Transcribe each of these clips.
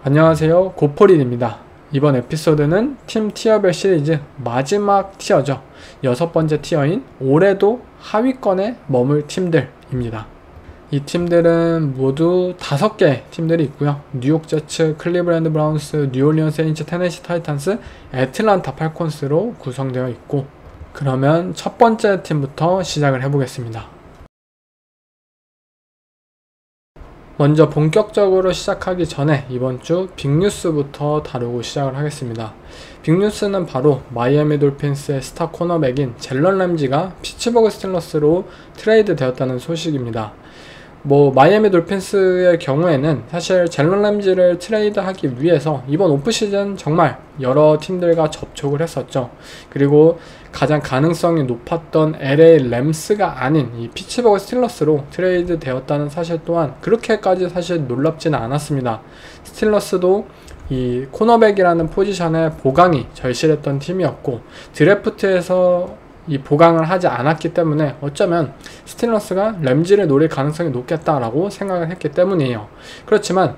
안녕하세요, 고포린입니다. 이번 에피소드는 팀 티어별 시리즈 마지막 티어죠. 6번째 티어인 올해도 하위권에 머물 팀들입니다. 이 팀들은 모두 5개의 팀들이 있고요. 뉴욕 제츠, 클리브랜드 브라운스, 뉴올리언 세인츠, 테네시 타이탄스, 애틀란타 팔콘스로 구성되어 있고, 그러면 첫 번째 팀부터 시작을 해보겠습니다. 먼저 본격적으로 시작하기 전에 이번 주 빅뉴스부터 다루고 시작을 하겠습니다. 빅뉴스는 바로 마이애미 돌핀스의 스타 코너백인 젤런 램지가 피츠버그 스틸러스로 트레이드 되었다는 소식입니다. 마이애미 돌핀스의 경우에는 사실 젤런 램지를 트레이드하기 위해서 이번 오프시즌 정말 여러 팀들과 접촉을 했었죠. 그리고 가장 가능성이 높았던 LA 램스가 아닌 이 피츠버그 스틸러스로 트레이드 되었다는 사실 또한 그렇게까지 사실 놀랍지는 않았습니다. 스틸러스도 이 코너백이라는 포지션에 보강이 절실했던 팀이었고, 드래프트에서 이 보강을 하지 않았기 때문에 어쩌면 스틸러스가 램지를 노릴 가능성이 높겠다라고 생각을 했기 때문이에요. 그렇지만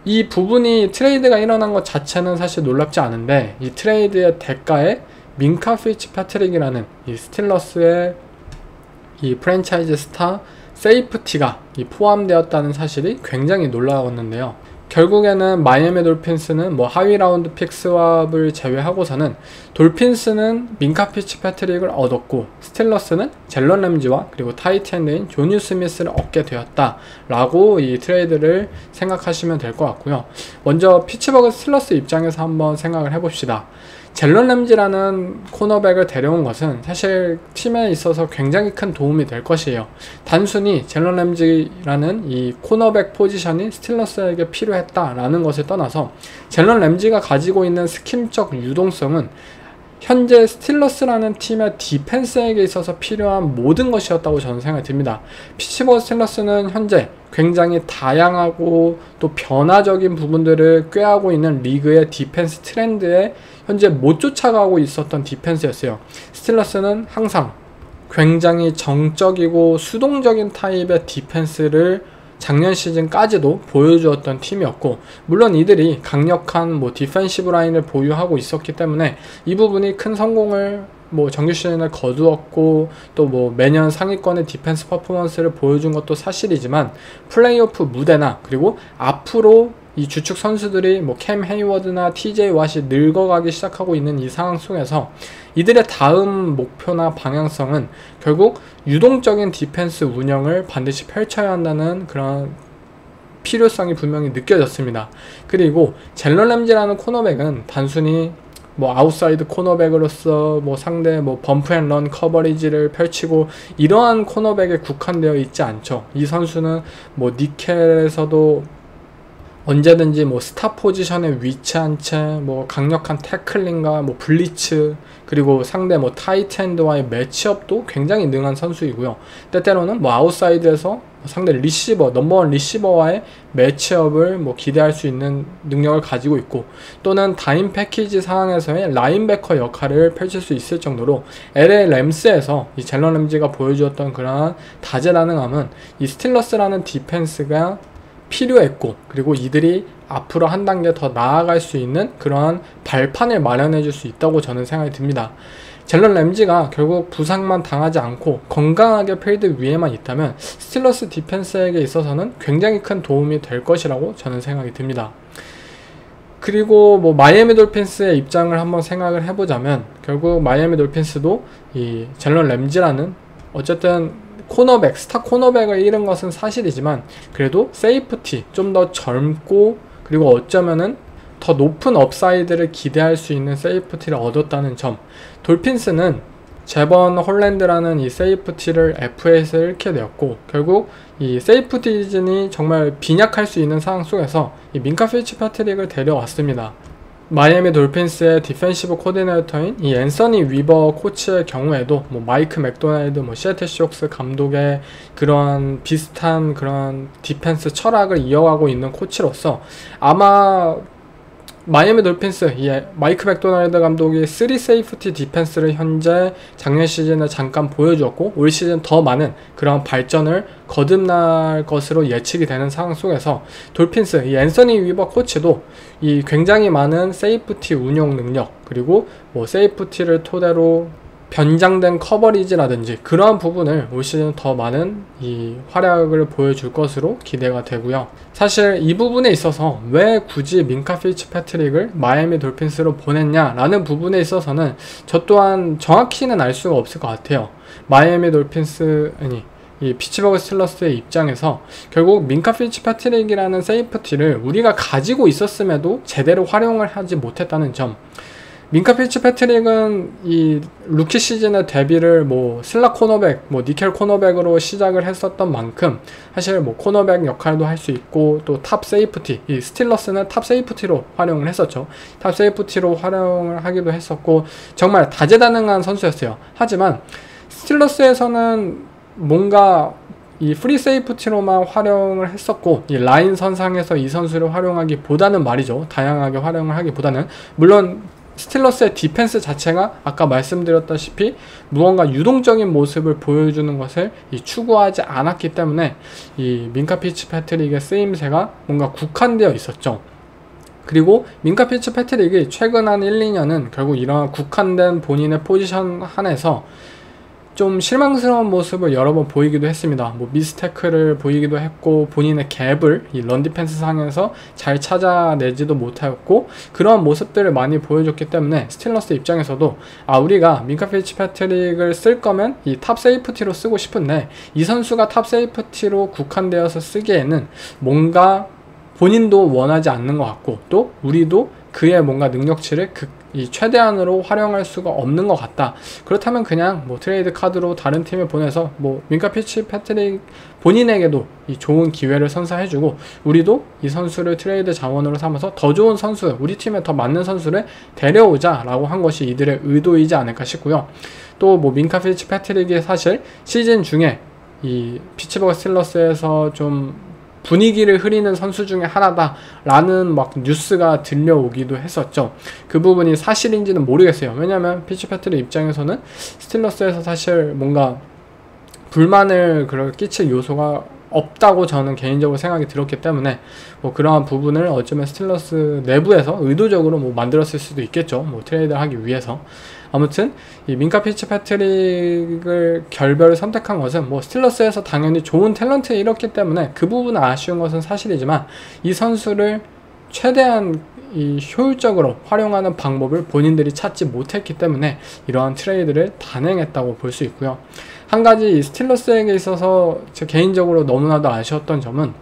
이 부분이 트레이드가 일어난 것 자체는 사실 놀랍지 않은데, 이 트레이드의 대가에 민카 피츠패트릭이라는 이 스틸러스의 이 프랜차이즈 스타 세이프티가 포함되었다는 사실이 굉장히 놀라웠는데요. 결국에는 마이애미 돌핀스는 하위 라운드 픽 스왑을 제외하고서는 돌핀스는 민카 피츠패트릭을 얻었고, 스틸러스는 젤런 램지와 그리고 타이트 엔드인 조니 스미스를 얻게 되었다 라고 이 트레이드를 생각하시면 될 것 같고요. 먼저 피츠버그 스틸러스 입장에서 한번 생각을 해봅시다. 젤런 램지라는 코너백을 데려온 것은 사실 팀에 있어서 굉장히 큰 도움이 될 것이에요. 단순히 젤런 램지라는 이 코너백 포지션이 스틸러스에게 필요했다라는 것을 떠나서 젤런 램지가 가지고 있는 스킴적 유동성은 현재 스틸러스라는 팀의 디펜스에게 있어서 필요한 모든 것이었다고 저는 생각이 듭니다. 피츠버그 스틸러스는 현재 굉장히 다양하고 또 변화적인 부분들을 꾀하고 있는 리그의 디펜스 트렌드에 현재 못 쫓아가고 있었던 디펜스였어요. 스틸러스는 항상 굉장히 정적이고 수동적인 타입의 디펜스를 작년 시즌까지도 보여주었던 팀이었고, 물론 이들이 강력한 디펜시브 라인을 보유하고 있었기 때문에 이 부분이 큰 성공을 정규 시즌에 거두었고, 또 매년 상위권의 디펜스 퍼포먼스를 보여준 것도 사실이지만, 플레이오프 무대나 그리고 앞으로 이 주축 선수들이 캠 헤이워드나 TJ 왓이 늙어가기 시작하고 있는 이 상황 속에서 이들의 다음 목표나 방향성은 결국 유동적인 디펜스 운영을 반드시 펼쳐야 한다는 그런 필요성이 분명히 느껴졌습니다. 그리고 젤런 램지라는 코너백은 단순히 아웃사이드 코너백으로서 상대 범프 앤 런 커버리지를 펼치고 이러한 코너백에 국한되어 있지 않죠. 이 선수는 니켈에서도 언제든지 스타 포지션에 위치한 채 강력한 태클링과 블리츠, 그리고 상대 타이트 엔드와의 매치업도 굉장히 능한 선수이고요. 때때로는 아웃사이드에서 상대 리시버, 넘버원 리시버와의 매치업을 기대할 수 있는 능력을 가지고 있고, 또는 다인 패키지 상황에서의 라인베커 역할을 펼칠 수 있을 정도로 LA 램스에서 이 젤런 램지가 보여주었던 그러한 다재다능함은 이 스틸러스라는 디펜스가 필요했고, 그리고 이들이 앞으로 한 단계 더 나아갈 수 있는 그러한 발판을 마련해 줄 수 있다고 저는 생각이 듭니다. 젤런 램지가 결국 부상만 당하지 않고 건강하게 필드 위에만 있다면 스틸러스 디펜스에게 있어서는 굉장히 큰 도움이 될 것이라고 저는 생각이 듭니다. 그리고 마이애미 돌핀스의 입장을 한번 생각을 해보자면, 결국 마이애미 돌핀스도 이 젤런 램지라는 어쨌든 코너백, 스타 코너백을 잃은 것은 사실이지만, 그래도 세이프티, 좀 더 젊고 그리고 어쩌면은 더 높은 업사이드를 기대할 수 있는 세이프티를 얻었다는 점, 돌핀스는 제번 홀랜드라는 이 세이프티를 FA에서 잃게 되었고, 결국 이 세이프티진이 정말 빈약할 수 있는 상황 속에서 이 민카 피츠패트릭을 데려왔습니다. 마이애미 돌핀스의 디펜시브 코디네이터인 이 앤서니 위버 코치의 경우에도 마이크 맥도날드, 시애틀 시옥스 감독의 그런 비슷한 그런 디펜스 철학을 이어가고 있는 코치로서 아마 마이애미 돌핀스, 이 마이크 맥도날드 감독이 3 세이프티 디펜스를 현재 작년 시즌에 잠깐 보여주었고 올 시즌 더 많은 그런 발전을 거듭날 것으로 예측이 되는 상황 속에서 돌핀스, 이 앤서니 위버 코치도 이 굉장히 많은 세이프티 운용 능력, 그리고 뭐 세이프티를 토대로 변장된 커버리지라든지 그러한 부분을 올 시즌 더 많은 이 활약을 보여줄 것으로 기대가 되고요. 사실 이 부분에 있어서 왜 굳이 민카 피츠패트릭을 마이애미 돌핀스로 보냈냐라는 부분에 있어서는 저 또한 정확히는 알 수가 없을 것 같아요. 마이애미 돌핀스, 이 피츠버그 스틸러스의 입장에서 결국 민카 피츠패트릭이라는 세이프티를 우리가 가지고 있었음에도 제대로 활용을 하지 못했다는 점. 민카 피츠패트릭은 이 루키 시즌의 데뷔를 뭐 슬락 코너백, 뭐 니켈 코너백으로 시작을 했었던 만큼 사실 뭐 코너백 역할도 할 수 있고 또 탑 세이프티, 이 스틸러스는 탑 세이프티로 활용을 했었죠. 탑 세이프티로 활용을 하기도 했었고 정말 다재다능한 선수였어요. 하지만 스틸러스에서는 뭔가 이 프리 세이프티로만 활용을 했었고 이 라인 선상에서 이 선수를 활용하기보다는 말이죠. 다양하게 활용을 하기보다는 물론 스틸러스의 디펜스 자체가 아까 말씀드렸다시피 무언가 유동적인 모습을 보여주는 것을 추구하지 않았기 때문에 이 민카 피츠패트릭의 쓰임새가 뭔가 국한되어 있었죠. 그리고 민카 피츠패트릭이 최근 한 1, 2년은 결국 이러한 국한된 본인의 포지션 안에서 좀 실망스러운 모습을 여러 번 보이기도 했습니다. 뭐 미스테크를 보이기도 했고 본인의 갭을 이 런 디펜스 상에서 잘 찾아내지도 못하였고 그러한 모습들을 많이 보여줬기 때문에 스틸러스 입장에서도 우리가 민카 피츠패트릭을 쓸 거면 이 탑 세이프티로 쓰고 싶은데 이 선수가 탑 세이프티로 국한되어서 쓰기에는 뭔가 본인도 원하지 않는 것 같고 또 우리도 그의 뭔가 능력치를 이 최대한으로 활용할 수가 없는 것 같다. 그렇다면 그냥 뭐 트레이드 카드로 다른 팀에 보내서 뭐 민카 피츠패트릭 본인에게도 이 좋은 기회를 선사해주고 우리도 이 선수를 트레이드 자원으로 삼아서 더 좋은 선수, 우리 팀에 더 맞는 선수를 데려오자 라고 한 것이 이들의 의도이지 않을까 싶고요. 또 뭐 민카 피츠패트릭이 사실 시즌 중에 이 피츠버그 스틸러스에서 좀 분위기를 흐리는 선수 중에 하나다 라는 막 뉴스가 들려오기도 했었죠. 그 부분이 사실인지는 모르겠어요. 왜냐면 피츠패트릭 입장에서는 스틸러스에서 사실 뭔가 불만을 끼칠 요소가 없다고 저는 개인적으로 생각이 들었기 때문에 뭐 그러한 부분을 어쩌면 스틸러스 내부에서 의도적으로 뭐 만들었을 수도 있겠죠. 뭐 트레이드를 하기 위해서. 아무튼 이 민카 피츠패트릭을 결별을 선택한 것은 뭐 스틸러스에서 당연히 좋은 탤런트에 이뤘기 때문에 그 부분은 아쉬운 것은 사실이지만 이 선수를 최대한 이 효율적으로 활용하는 방법을 본인들이 찾지 못했기 때문에 이러한 트레이드를 단행했다고 볼 수 있고요. 한 가지 이 스틸러스에게 있어서 제 개인적으로 너무나도 아쉬웠던 점은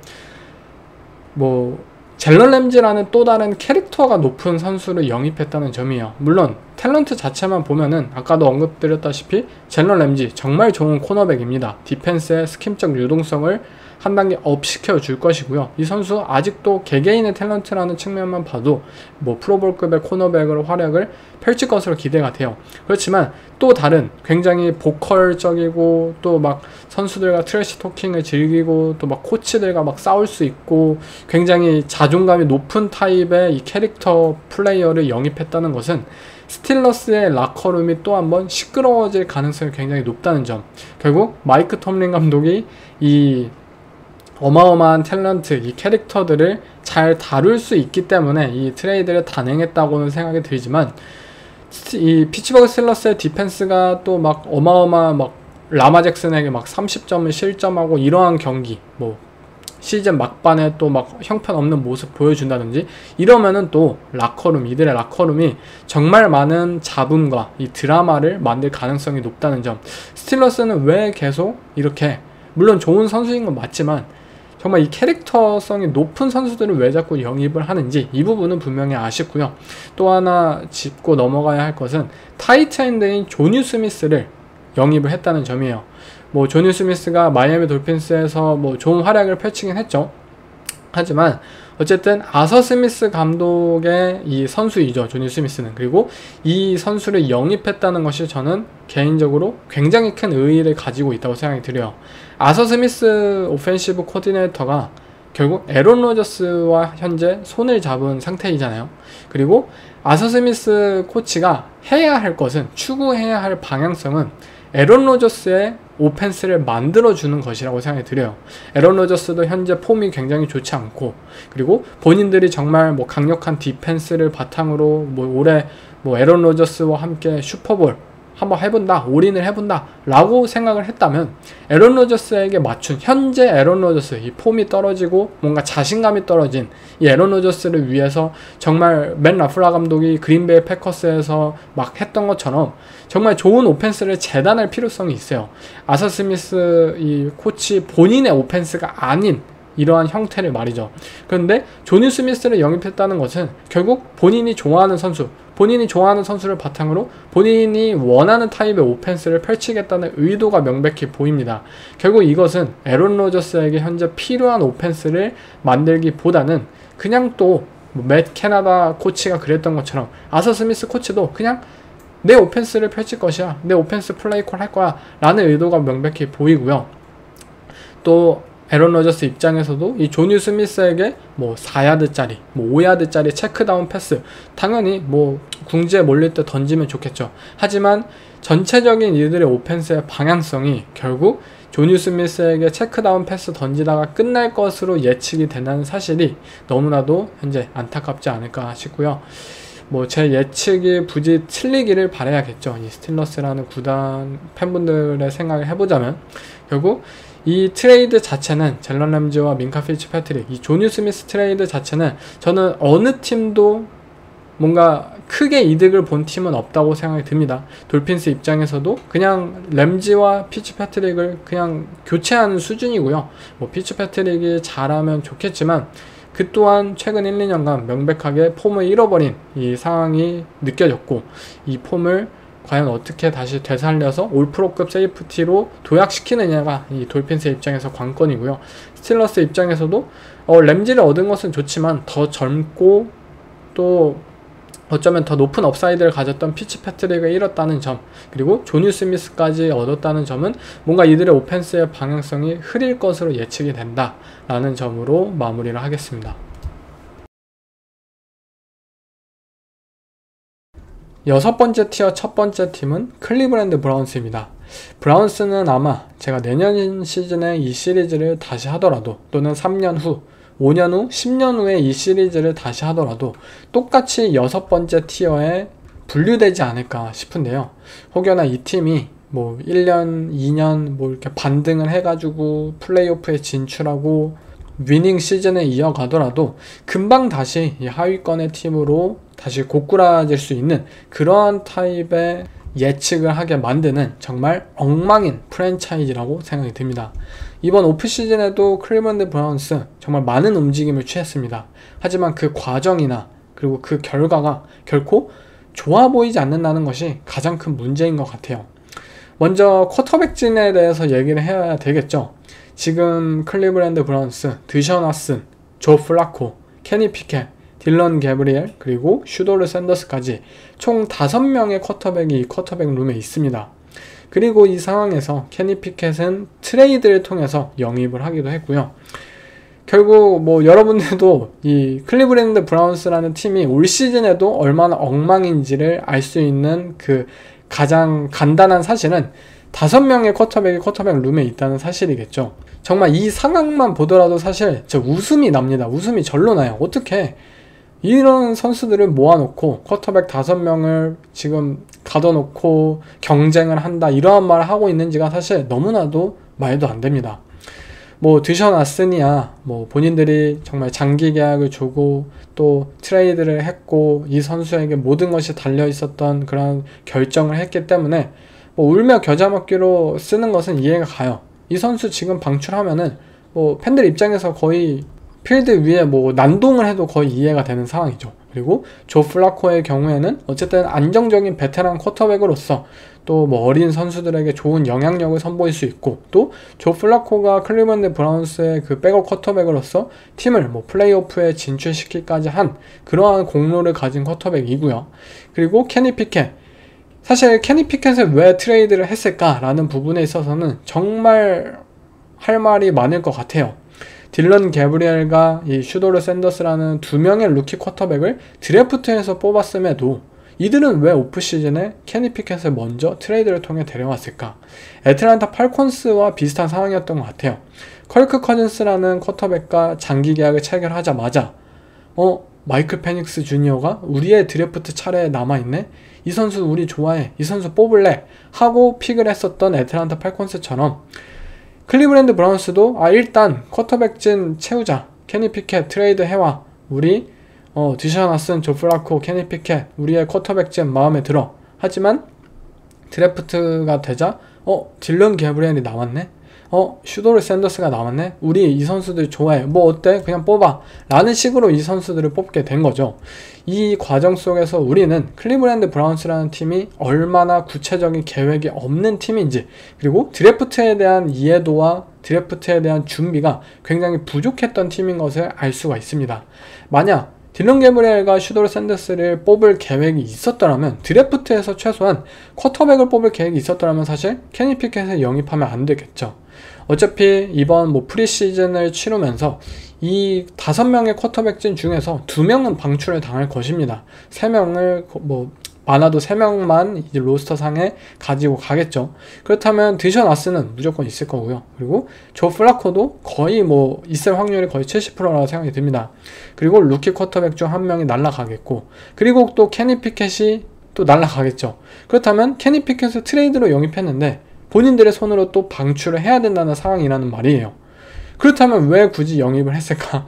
뭐 젤런 램지라는 또 다른 캐릭터가 높은 선수를 영입했다는 점이에요. 물론 탤런트 자체만 보면은 아까도 언급드렸다시피 젤런 램지 정말 좋은 코너백입니다. 디펜스의 스킴적 유동성을 한 단계 업 시켜줄 것이고요. 이 선수 아직도 개개인의 탤런트라는 측면만 봐도 뭐 프로볼급의 코너백으로 활약을 펼칠 것으로 기대가 돼요. 그렇지만 또 다른 굉장히 보컬적이고 또 막 선수들과 트래시 토킹을 즐기고 또 막 코치들과 막 싸울 수 있고 굉장히 자존감이 높은 타입의 이 캐릭터 플레이어를 영입했다는 것은 스틸러스의 라커룸이 또 한번 시끄러워질 가능성이 굉장히 높다는 점. 결국 마이크 톰린 감독이 이 어마어마한 탤런트, 이 캐릭터들을 잘 다룰 수 있기 때문에 이 트레이드를 단행했다고는 생각이 들지만 이 피츠버그 스틸러스의 디펜스가 또 막 어마어마한 막 라마 잭슨에게 막 30점을 실점하고 이러한 경기, 뭐 시즌 막반에 또 막 형편없는 모습 보여준다든지 이러면은 또 라커룸, 이들의 라커룸이 정말 많은 잡음과 이 드라마를 만들 가능성이 높다는 점. 스틸러스는 왜 계속 이렇게 물론 좋은 선수인 건 맞지만 정말 이 캐릭터성이 높은 선수들을 왜 자꾸 영입을 하는지 이 부분은 분명히 아쉽고요. 또 하나 짚고 넘어가야 할 것은 타이트엔드인 조니 스미스를 영입을 했다는 점이에요. 뭐 조니 스미스가 마이애미 돌핀스에서 뭐 좋은 활약을 펼치긴 했죠. 하지만 어쨌든 아서 스미스 감독의 이 선수이죠. 조니 스미스는. 그리고 이 선수를 영입했다는 것이 저는 개인적으로 굉장히 큰 의의를 가지고 있다고 생각이 들어요. 아서 스미스 오펜시브 코디네이터가 결국 에런 로저스와 현재 손을 잡은 상태이잖아요. 그리고 아서 스미스 코치가 해야 할 것은, 추구해야 할 방향성은 에런 로저스의 오펜스를 만들어주는 것이라고 생각이 들어요. 에런 로저스도 현재 폼이 굉장히 좋지 않고, 그리고 본인들이 정말 뭐 강력한 디펜스를 바탕으로 올해 에런 로저스와 함께 슈퍼볼 한번 해본다, 올인을 해본다 라고 생각을 했다면, 에런 로저스에게 맞춘 현재 에런 로저스, 이 폼이 떨어지고 뭔가 자신감이 떨어진 이 에런 로저스를 위해서 정말 맨 라플라 감독이 그린베이 패커스에서 막 했던 것처럼 정말 좋은 오펜스를 재단할 필요성이 있어요. 아서 스미스 이 코치 본인의 오펜스가 아닌 이러한 형태를 말이죠. 그런데 조니 스미스를 영입했다는 것은 결국 본인이 좋아하는 선수를 바탕으로 본인이 원하는 타입의 오펜스를 펼치겠다는 의도가 명백히 보입니다. 결국 이것은 에런 로저스에게 현재 필요한 오펜스를 만들기보다는 그냥 또 맷 캐나다 코치가 그랬던 것처럼 아서 스미스 코치도 그냥 내 오펜스를 펼칠 것이야, 내 오펜스 플레이콜 할 거야 라는 의도가 명백히 보이고요. 또 에런 로저스 입장에서도 이 조니 스미스에게 4야드짜리, 5야드짜리 체크다운 패스, 당연히 궁지에 몰릴 때 던지면 좋겠죠. 하지만 전체적인 이들의 오펜스의 방향성이 결국 조니 스미스에게 체크다운 패스 던지다가 끝날 것으로 예측이 된다는 사실이 너무나도 현재 안타깝지 않을까 싶고요. 제 예측이 부지 틀리기를 바라야겠죠. 이 스틸러스라는 구단 팬분들의 생각을 해보자면, 결국 이 트레이드 자체는 젤런 램지와 민카 피츠패트릭, 이 조니 스미스 트레이드 자체는 저는 어느 팀도 뭔가 크게 이득을 본 팀은 없다고 생각이 듭니다. 돌핀스 입장에서도 그냥 램지와 피츠패트릭을 그냥 교체하는 수준이고요. 피츠패트릭이 잘하면 좋겠지만 그 또한 최근 1, 2년간 명백하게 폼을 잃어버린 이 상황이 느껴졌고, 이 폼을 과연 어떻게 다시 되살려서 올프로급 세이프티로 도약시키느냐가 이 돌핀스 입장에서 관건이고요. 스틸러스 입장에서도 램지를 얻은 것은 좋지만 더 젊고 또 어쩌면 더 높은 업사이드를 가졌던 피츠패트릭을 잃었다는 점, 그리고 조니 스미스까지 얻었다는 점은 뭔가 이들의 오펜스의 방향성이 흐릴 것으로 예측이 된다라는 점으로 마무리를 하겠습니다. 여섯 번째 티어 첫 번째 팀은 클리브랜드 브라운스입니다. 브라운스는 아마 제가 내년 시즌에 이 시리즈를 다시 하더라도, 또는 3년 후, 5년 후, 10년 후에 이 시리즈를 다시 하더라도 똑같이 여섯 번째 티어에 분류되지 않을까 싶은데요. 혹여나 이 팀이 1년, 2년 이렇게 반등을 해가지고 플레이오프에 진출하고 위닝 시즌에 이어가더라도 금방 다시 이 하위권의 팀으로 다시 고꾸라질 수 있는 그러한 타입의 예측을 하게 만드는 정말 엉망인 프랜차이즈라고 생각이 듭니다. 이번 오프시즌에도 클리브랜드 브라운스 정말 많은 움직임을 취했습니다. 하지만 그 과정이나 그리고 그 결과가 결코 좋아 보이지 않는다는 것이 가장 큰 문제인 것 같아요. 먼저 쿼터백진에 대해서 얘기를 해야 되겠죠. 지금 클리브랜드 브라운스, 드션 왓슨, 조 플라코, 케니 피켓, 딜런 게브리엘, 그리고 슈도르 샌더스까지 총 5명의 쿼터백이 이 쿼터백 룸에 있습니다. 그리고 이 상황에서 케니 피켓은 트레이드를 통해서 영입을 하기도 했고요. 결국 여러분들도 이 클리브랜드 브라운스라는 팀이 올 시즌에도 얼마나 엉망인지를 알 수 있는 그 가장 간단한 사실은 5명의 쿼터백이 쿼터백 룸에 있다는 사실이겠죠. 정말 이 상황만 보더라도 사실 웃음이 납니다. 웃음이 절로 나요. 어떻게 이런 선수들을 모아놓고 쿼터백 5명을 지금 가둬놓고 경쟁을 한다, 이러한 말을 하고 있는지가 사실 너무나도 말도 안 됩니다. 드션 왓슨이야 본인들이 정말 장기 계약을 주고 또 트레이드를 했고 이 선수에게 모든 것이 달려 있었던 그런 결정을 했기 때문에 울며 겨자 먹기로 쓰는 것은 이해가 가요. 이 선수 지금 방출하면은 팬들 입장에서 거의 필드 위에 난동을 해도 거의 이해가 되는 상황이죠. 그리고 조 플라코의 경우에는 어쨌든 안정적인 베테랑 쿼터백으로서 또 어린 선수들에게 좋은 영향력을 선보일 수 있고, 또 조 플라코가 클리브랜드 브라운스의 그 백업 쿼터백으로서 팀을 플레이오프에 진출시키기까지 한 그러한 공로를 가진 쿼터백이고요. 그리고 케니 피켓, 사실 케니 피켓을 왜 트레이드를 했을까라는 부분에 있어서는 정말 할 말이 많을 것 같아요. 딜런 개브리엘과 이 슈도르 샌더스라는 두 명의 루키 쿼터백을 드래프트에서 뽑았음에도 이들은 왜 오프시즌에 케니 피켓을 먼저 트레이드를 통해 데려왔을까? 애틀란타 팔콘스와 비슷한 상황이었던 것 같아요. 컬크 커즌스라는 쿼터백과 장기 계약을 체결하자마자 마이클 페닉스 주니어가 우리의 드래프트 차례에 남아있네? 이 선수 우리 좋아해. 이 선수 뽑을래? 하고 픽을 했었던 애틀란타 팔콘스처럼 클리브랜드 브라운스도 일단 쿼터백진 채우자. 케니 피켓 트레이드 해와. 우리 디션 왓슨, 조 플라코, 케니 피켓 우리의 쿼터백진 마음에 들어. 하지만 드래프트가 되자 딜런 개브리엘이 나왔네? 슈도르 샌더스가 나왔네? 우리 이 선수들 좋아해. 뭐 어때? 그냥 뽑아. 라는 식으로 이 선수들을 뽑게 된 거죠. 이 과정 속에서 우리는 클리브랜드 브라운스라는 팀이 얼마나 구체적인 계획이 없는 팀인지, 그리고 드래프트에 대한 이해도와 드래프트에 대한 준비가 굉장히 부족했던 팀인 것을 알 수가 있습니다. 만약 딜런 개브리엘과 슈도르 샌더스를 뽑을 계획이 있었더라면, 드래프트에서 최소한 쿼터백을 뽑을 계획이 있었더라면 사실 케니 피켓을 영입하면 안 되겠죠. 어차피 이번 프리시즌을 치르면서 이 5명의 쿼터백진 중에서 2명은 방출을 당할 것입니다. 3명을 많아도 3명만 이제 로스터 상에 가지고 가겠죠. 그렇다면 디션 왓슨은 무조건 있을 거고요. 그리고 조 플라코도 거의 있을 확률이 거의 70%라고 생각이 듭니다. 그리고 루키 쿼터백 중 1명이 날아가겠고, 그리고 또 케니 피켓이 또 날아가겠죠. 그렇다면 케니 피켓을 트레이드로 영입했는데 본인들의 손으로 또 방출을 해야 된다는 상황이라는 말이에요. 그렇다면 왜 굳이 영입을 했을까?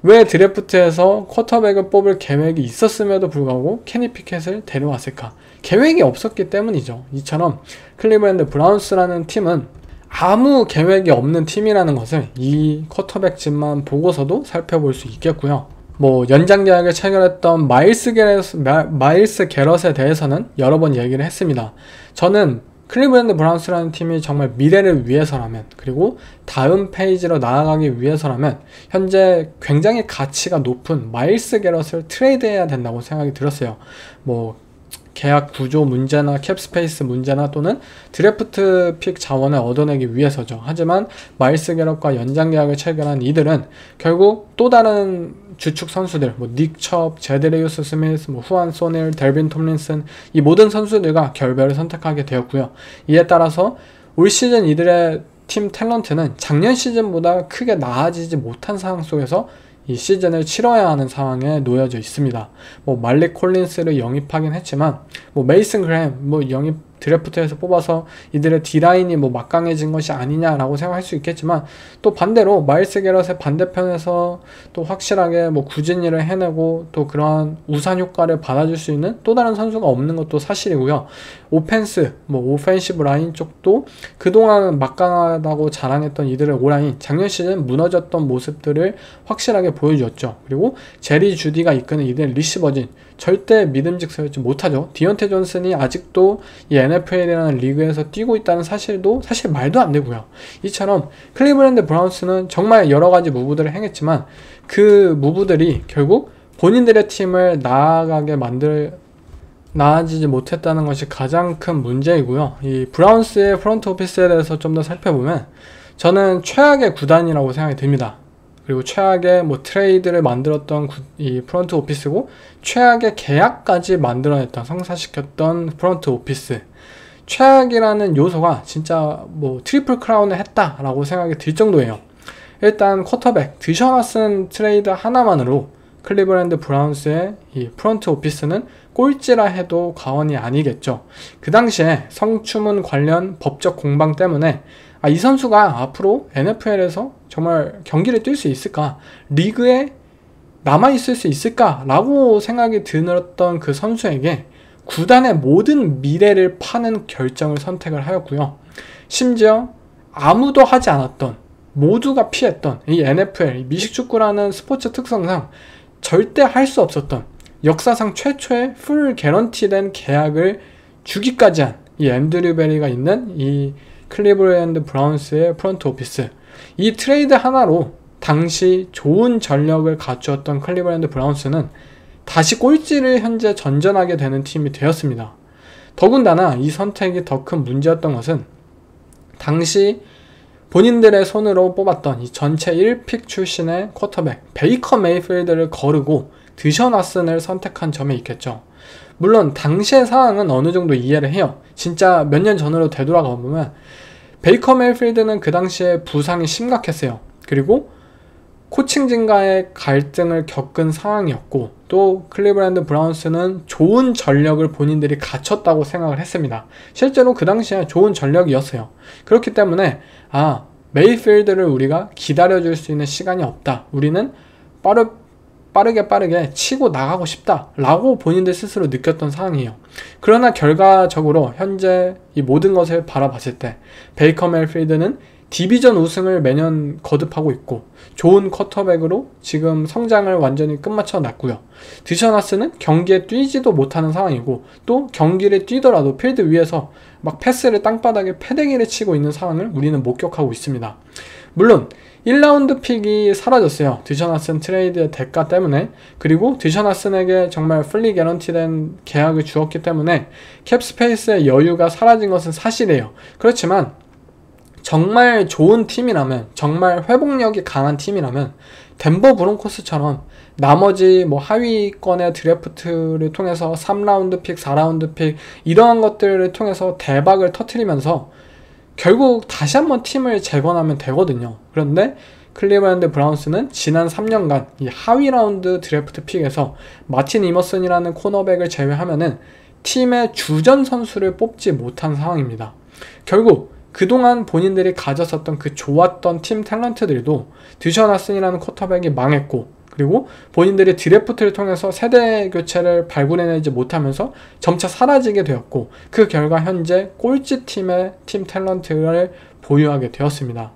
왜 드래프트에서 쿼터백을 뽑을 계획이 있었음에도 불구하고 케니 피켓을 데려왔을까? 계획이 없었기 때문이죠. 이처럼 클리브랜드 브라운스라는 팀은 아무 계획이 없는 팀이라는 것을 이 쿼터백진만 보고서도 살펴볼 수 있겠고요. 연장 계약을 체결했던 마일스 게럿에 대해서는 여러 번 얘기를 했습니다. 저는 클리브랜드 브라운스라는 팀이 정말 미래를 위해서라면, 그리고 다음 페이지로 나아가기 위해서라면 현재 굉장히 가치가 높은 마일스 게럿을 트레이드해야 된다고 생각이 들었어요. 계약 구조 문제나 캡스페이스 문제나 또는 드래프트 픽 자원을 얻어내기 위해서죠. 하지만 마일스 게럿과 연장 계약을 체결한 이들은 결국 또 다른 주축 선수들, 닉 첩, 제드레이우스 스미스, 후안 소닐, 델빈 톰린슨, 이 모든 선수들과 결별을 선택하게 되었고요. 이에 따라서 올 시즌 이들의 팀 탤런트는 작년 시즌보다 크게 나아지지 못한 상황 속에서 이 시즌을 치러야 하는 상황에 놓여져 있습니다. 말릭 콜린스를 영입하긴 했지만 메이슨 그램 영입 드래프트에서 뽑아서 이들의 D라인이 막강해진 것이 아니냐라고 생각할 수 있겠지만, 또 반대로 마일스 게럿의 반대편에서 또 확실하게 구진일을 해내고 또 그러한 우산 효과를 받아줄 수 있는 또 다른 선수가 없는 것도 사실이고요. 오펜스, 오펜시브 라인 쪽도 그동안 막강하다고 자랑했던 이들의 오라인, 작년 시즌 무너졌던 모습들을 확실하게 보여주었죠. 그리고 제리 주디가 이끄는 이들의 리시버진, 절대 믿음직스럽지 못하죠. 디언테 존슨이 아직도 이 NFL이라는 리그에서 뛰고 있다는 사실도 사실 말도 안 되고요. 이처럼 클리브랜드 브라운스는 정말 여러 가지 무브들을 행했지만 그 무브들이 결국 본인들의 팀을 나아지지 못했다는 것이 가장 큰 문제이고요. 이 브라운스의 프런트 오피스에 대해서 좀 더 살펴보면 저는 최악의 구단이라고 생각이 듭니다. 그리고 최악의 트레이드를 만들었던 이 프런트 오피스고, 최악의 계약까지 만들어냈던, 성사시켰던 프런트 오피스. 최악이라는 요소가 진짜 트리플 크라운을 했다라고 생각이 들 정도예요. 일단 쿼터백 디션 왓슨 트레이드 하나만으로 클리브랜드 브라운스의 이 프런트 오피스는 꼴찌라 해도 과언이 아니겠죠. 그 당시에 성추문 관련 법적 공방 때문에 이 선수가 앞으로 NFL에서 정말 경기를 뛸 수 있을까? 리그에 남아있을 수 있을까? 라고 생각이 들었던 그 선수에게 구단의 모든 미래를 파는 결정을 선택을 하였고요. 심지어 아무도 하지 않았던, 모두가 피했던 이 NFL, 미식축구라는 스포츠 특성상 절대 할 수 없었던, 역사상 최초의 풀 개런티된 계약을 주기까지 한 이 앤드류 베리가 있는 이 클리브랜드 브라운스의 프런트 오피스, 이 트레이드 하나로 당시 좋은 전력을 갖추었던 클리브랜드 브라운스는 다시 꼴찌를 현재 전전하게 되는 팀이 되었습니다. 더군다나 이 선택이 더 큰 문제였던 것은 당시 본인들의 손으로 뽑았던 이 전체 1픽 출신의 쿼터백 베이커 메이필드를 거르고 드션 왓슨을 선택한 점에 있겠죠. 물론 당시의 상황은 어느 정도 이해를 해요. 진짜 몇 년 전으로 되돌아가 보면 베이커 메이필드는 그 당시에 부상이 심각했어요. 그리고 코칭진과의 갈등을 겪은 상황이었고, 또 클리블랜드 브라운스는 좋은 전력을 본인들이 갖췄다고 생각을 했습니다. 실제로 그 당시에 좋은 전력이었어요. 그렇기 때문에 메이필드를 우리가 기다려줄 수 있는 시간이 없다. 우리는 빠르게 치고 나가고 싶다 라고 본인들 스스로 느꼈던 상황이에요. 그러나 결과적으로 현재 이 모든 것을 바라봤을 때 베이커 메이필드는 디비전 우승을 매년 거듭하고 있고 좋은 쿼터백으로 지금 성장을 완전히 끝마쳐 놨고요. 드션 왓슨은 경기에 뛰지도 못하는 상황이고, 또 경기를 뛰더라도 필드 위에서 막 패스를 땅바닥에 패대기를 치고 있는 상황을 우리는 목격하고 있습니다. 물론 1라운드 픽이 사라졌어요. 드션 왓슨 트레이드의 대가 때문에. 그리고 드션 왓슨에게 정말 풀리 개런티된 계약을 주었기 때문에 캡 스페이스의 여유가 사라진 것은 사실이에요. 그렇지만 정말 좋은 팀이라면, 정말 회복력이 강한 팀이라면 덴버 브론코스처럼 나머지 하위권의 드래프트를 통해서 3라운드 픽, 4라운드 픽 이러한 것들을 통해서 대박을 터뜨리면서 결국 다시 한번 팀을 재건하면 되거든요. 그런데 클리블랜드 브라운스는 지난 3년간 이 하위 라운드 드래프트 픽에서 마틴 이머슨이라는 코너백을 제외하면은 팀의 주전 선수를 뽑지 못한 상황입니다. 결국 그동안 본인들이 가졌었던 그 좋았던 팀 탤런트들도 드션 왓슨이라는 쿼터백이 망했고, 그리고 본인들이 드래프트를 통해서 세대 교체를 발굴해내지 못하면서 점차 사라지게 되었고, 그 결과 현재 꼴찌 팀의 팀 탤런트를 보유하게 되었습니다.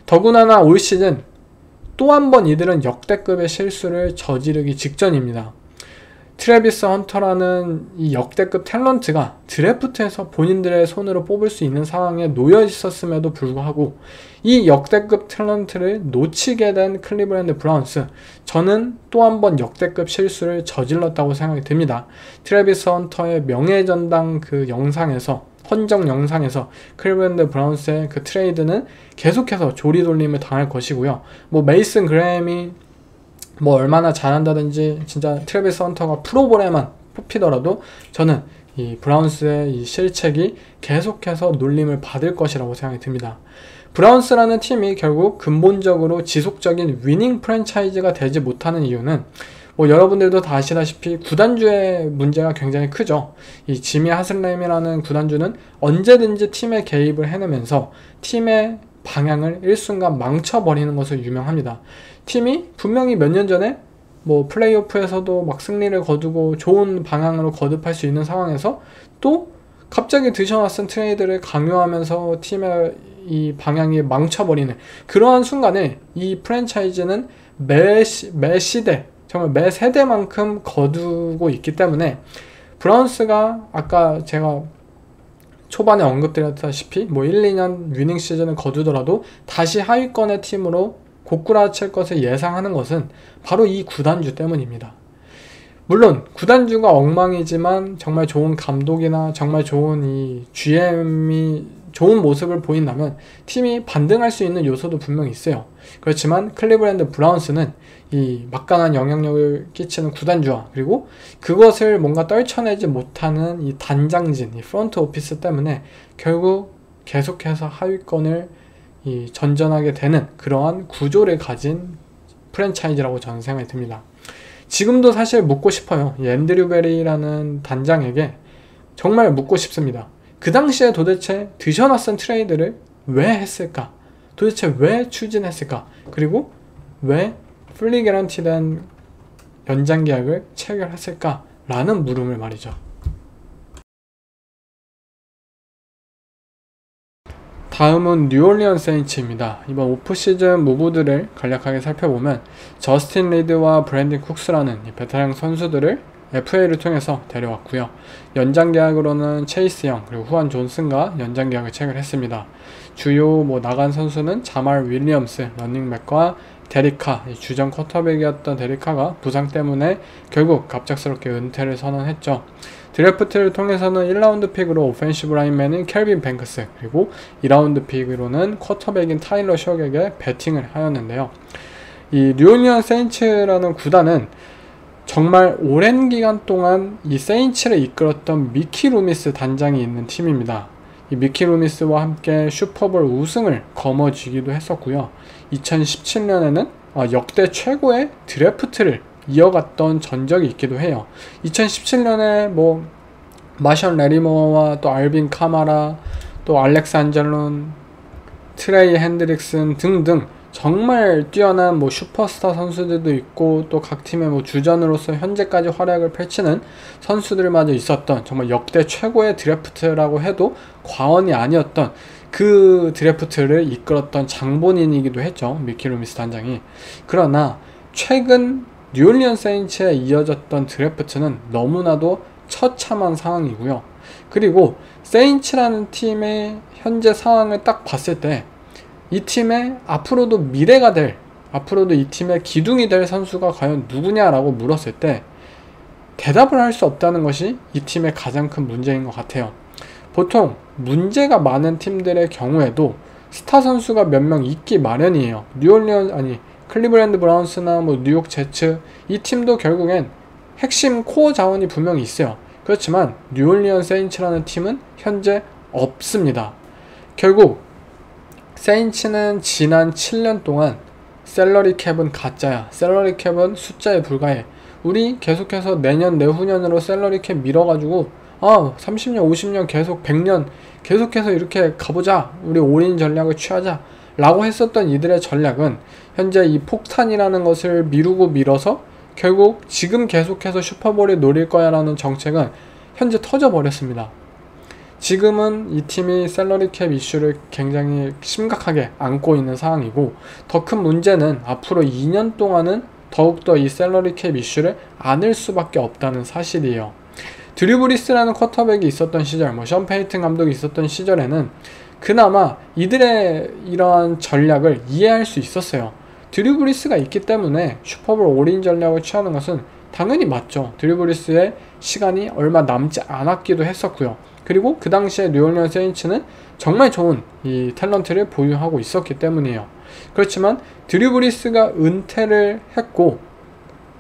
더구나 올 시즌 또 한 번 이들은 역대급의 실수를 저지르기 직전입니다. 트래비스 헌터라는 이 역대급 탤런트가 드래프트에서 본인들의 손으로 뽑을 수 있는 상황에 놓여 있었음에도 불구하고 이 역대급 탤런트를 놓치게 된 클리블랜드 브라운스, 저는 또 한 번 역대급 실수를 저질렀다고 생각이 듭니다. 트래비스 헌터의 명예전당 그 영상에서, 헌정 영상에서 클리블랜드 브라운스의 그 트레이드는 계속해서 조리돌림을 당할 것이고요. 메이슨 그레임이 얼마나 잘한다든지 진짜 트래비스 헌터가 프로볼에만 뽑히더라도 저는 이 브라운스의 이 실책이 계속해서 놀림을 받을 것이라고 생각이 듭니다. 브라운스라는 팀이 결국 근본적으로 지속적인 위닝 프랜차이즈가 되지 못하는 이유는 여러분들도 다 아시다시피 구단주의 문제가 굉장히 크죠. 이 지미 하슬렘이라는 구단주는 언제든지 팀에 개입을 해내면서 팀의 방향을 일순간 망쳐버리는 것을 유명합니다. 팀이 분명히 몇 년 전에 플레이오프에서도 막 승리를 거두고 좋은 방향으로 거듭할 수 있는 상황에서 또 갑자기 드션 왓슨 트레이드를 강요하면서 팀의 이 방향이 망쳐버리는 그러한 순간에 이 프랜차이즈는 매 시대, 정말 매 세대만큼 거두고 있기 때문에 브라운스가 아까 제가 초반에 언급드렸다시피 1, 2년 위닝 시즌을 거두더라도 다시 하위권의 팀으로 고꾸라칠 것을 예상하는 것은 바로 이 구단주 때문입니다. 물론 구단주가 엉망이지만 정말 좋은 감독이나 정말 좋은 이 GM이 좋은 모습을 보인다면 팀이 반등할 수 있는 요소도 분명히 있어요. 그렇지만 클리블랜드 브라운스는 이 막강한 영향력을 끼치는 구단주와 그리고 그것을 뭔가 떨쳐내지 못하는 이 단장진, 이 프론트 오피스 때문에 결국 계속해서 하위권을 이 전전하게 되는 그러한 구조를 가진 프랜차이즈라고 저는 생각이 듭니다. 지금도 사실 묻고 싶어요. 이 앤드류 베리라는 단장에게 정말 묻고 싶습니다. 그 당시에 도대체 드션 왓슨 트레이드를 왜 했을까? 도대체 왜 추진했을까? 그리고 왜 풀리 개런티된 연장 계약을 체결했을까? 라는 물음을 말이죠. 다음은 뉴올리언 세인츠입니다. 이번 오프시즌 무브들을 간략하게 살펴보면 저스틴 리드와 브랜든 쿡스라는 베테랑 선수들을 FA를 통해서 데려왔고요. 연장 계약으로는 체이스 영 그리고 후안 존슨과 연장 계약을 체결했습니다. 주요 나간 선수는 자말 윌리엄스 러닝백과 데리카, 주전 쿼터백이었던 데리카가 부상 때문에 결국 갑작스럽게 은퇴를 선언했죠. 드래프트를 통해서는 1라운드 픽으로 오펜시브 라인맨인 켈빈 뱅크스, 그리고 2라운드 픽으로는 쿼터백인 타일러 셔격에 배팅을 하였는데요. 이 뉴올리언스 세인츠라는 구단은 정말 오랜 기간 동안 이 세인츠를 이끌었던 미키 루미스 단장이 있는 팀입니다. 이 미키 루미스와 함께 슈퍼볼 우승을 거머쥐기도 했었고요. 2017년에는 역대 최고의 드래프트를 이어갔던 전적이 있기도 해요. 2017년에 뭐 마션 레리모어와 또 알빈 카마라, 또 알렉스 안젤론, 트레이 핸드릭슨 등등 정말 뛰어난 뭐 슈퍼스타 선수들도 있고, 또 각 팀의 뭐 주전으로서 현재까지 활약을 펼치는 선수들마저 있었던 정말 역대 최고의 드래프트라고 해도 과언이 아니었던 그 드래프트를 이끌었던 장본인이기도 했죠, 미키 루미스 단장이. 그러나 최근 뉴올리언스 세인츠에 이어졌던 드래프트는 너무나도 처참한 상황이고요. 그리고 세인츠라는 팀의 현재 상황을 딱 봤을 때 이 팀의 앞으로도 미래가 될, 앞으로도 이 팀의 기둥이 될 선수가 과연 누구냐라고 물었을 때 대답을 할 수 없다는 것이 이 팀의 가장 큰 문제인 것 같아요. 보통 문제가 많은 팀들의 경우에도 스타 선수가 몇 명 있기 마련이에요. 클리블랜드 브라운스나 뭐 뉴욕 제츠, 이 팀도 결국엔 핵심 코어 자원이 분명히 있어요. 그렇지만 뉴올리언스 세인츠라는 팀은 현재 없습니다. 결국 세인츠는 지난 7년 동안 셀러리 캡은 가짜야, 셀러리 캡은 숫자에 불과해, 우리 계속해서 내년 내후년으로 셀러리 캡 밀어가지고 30년 50년 계속 100년 계속해서 이렇게 가보자, 우리 올인 전략을 취하자 라고 했었던 이들의 전략은 현재 이 폭탄이라는 것을 미루고 밀어서 결국 지금 계속해서 슈퍼볼을 노릴 거야 라는 정책은 현재 터져버렸습니다. 지금은 이 팀이 셀러리 캡 이슈를 굉장히 심각하게 안고 있는 상황이고, 더 큰 문제는 앞으로 2년 동안은 더욱더 이 셀러리 캡 이슈를 안을 수밖에 없다는 사실이에요. 드류 브리스라는 쿼터백이 있었던 시절, 션 페이튼 감독이 있었던 시절에는 그나마 이들의 이러한 전략을 이해할 수 있었어요. 드류 브리스가 있기 때문에 슈퍼볼 올인 전략을 취하는 것은 당연히 맞죠. 드류 브리스의 시간이 얼마 남지 않았기도 했었고요. 그리고 그 당시에 뉴올리언스 세인츠는 정말 좋은 이 탤런트를 보유하고 있었기 때문이에요. 그렇지만 드류 브리스가 은퇴를 했고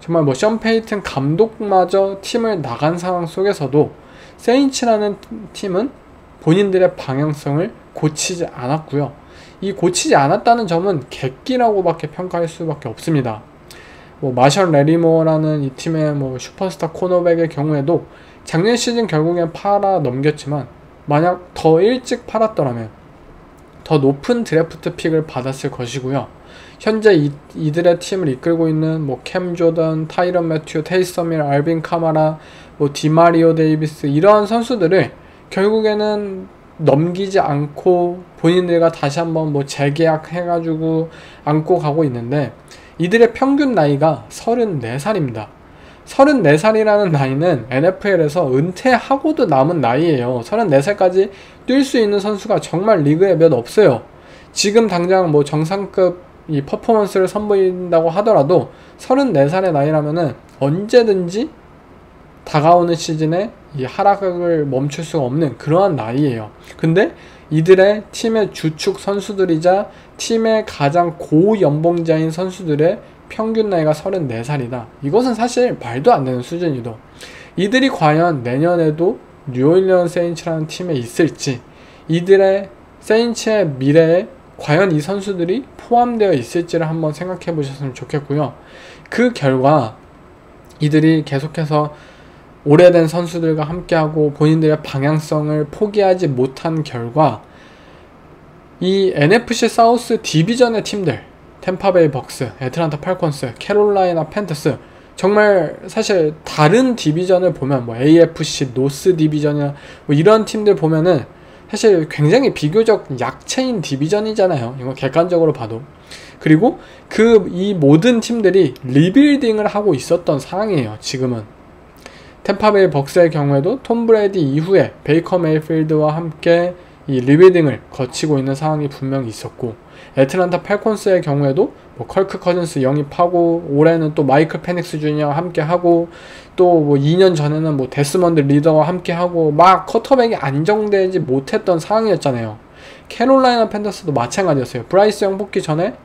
정말 션 페이튼 감독마저 팀을 나간 상황 속에서도 세인츠라는 팀은 본인들의 방향성을 고치지 않았고요. 이 고치지 않았다는 점은 객기라고 밖에 평가할 수밖에 없습니다. 마션 레리모어라는 이 팀의 슈퍼스타 코너백의 경우에도 작년 시즌 결국엔 팔아 넘겼지만, 만약 더 일찍 팔았더라면 더 높은 드래프트 픽을 받았을 것이고요. 현재 이들의 팀을 이끌고 있는 캠 조던, 타이런 매튜, 테이서 밀, 알빈 카마라, 디마리오 데이비스, 이러한 선수들을 결국에는 넘기지 않고 본인들과 다시 한번 재계약해가지고 안고 가고 있는데, 이들의 평균 나이가 34살입니다. 34살이라는 나이는 NFL에서 은퇴하고도 남은 나이예요. 34살까지 뛸 수 있는 선수가 정말 리그에 몇 없어요. 지금 당장 정상급 이 퍼포먼스를 선보인다고 하더라도 34살의 나이라면은 언제든지 다가오는 시즌에 이 하락을 멈출 수가 없는 그러한 나이예요. 근데 이들의 팀의 주축 선수들이자 팀의 가장 고연봉자인 선수들의 평균 나이가 34살이다. 이것은 사실 말도 안 되는 수준이도. 이들이 과연 내년에도 뉴올리언스 세인츠라는 팀에 있을지, 이들의 세인츠의 미래에 과연 이 선수들이 포함되어 있을지를 한번 생각해 보셨으면 좋겠고요. 그 결과 이들이 계속해서 오래된 선수들과 함께하고 본인들의 방향성을 포기하지 못한 결과 이 NFC 사우스 디비전의 팀들, 템파베이 벅스, 애틀란타 팔콘스, 캐롤라이나 팬터스, 정말 사실 다른 디비전을 보면 AFC 노스 디비전이나 이런 팀들 보면은 사실 굉장히 비교적 약체인 디비전이잖아요. 이거 객관적으로 봐도. 그리고 이 모든 팀들이 리빌딩을 하고 있었던 상황이에요. 지금은 템파베이 벅스의 경우에도 톰 브레이디 이후에 베이커 메이필드와 함께 이 리빌딩을 거치고 있는 상황이 분명히 있었고, 애틀란타 팔콘스의 경우에도 뭐 컬크 커즌스 영입하고, 올해는 또 마이클 페닉스 주니어와 함께하고, 또 뭐 2년 전에는 뭐 데스먼드 리더와 함께하고, 막 쿼터백이 안정되지 못했던 상황이었잖아요. 캐롤라이나 팬더스도 마찬가지였어요. 브라이스 영 뽑기 전에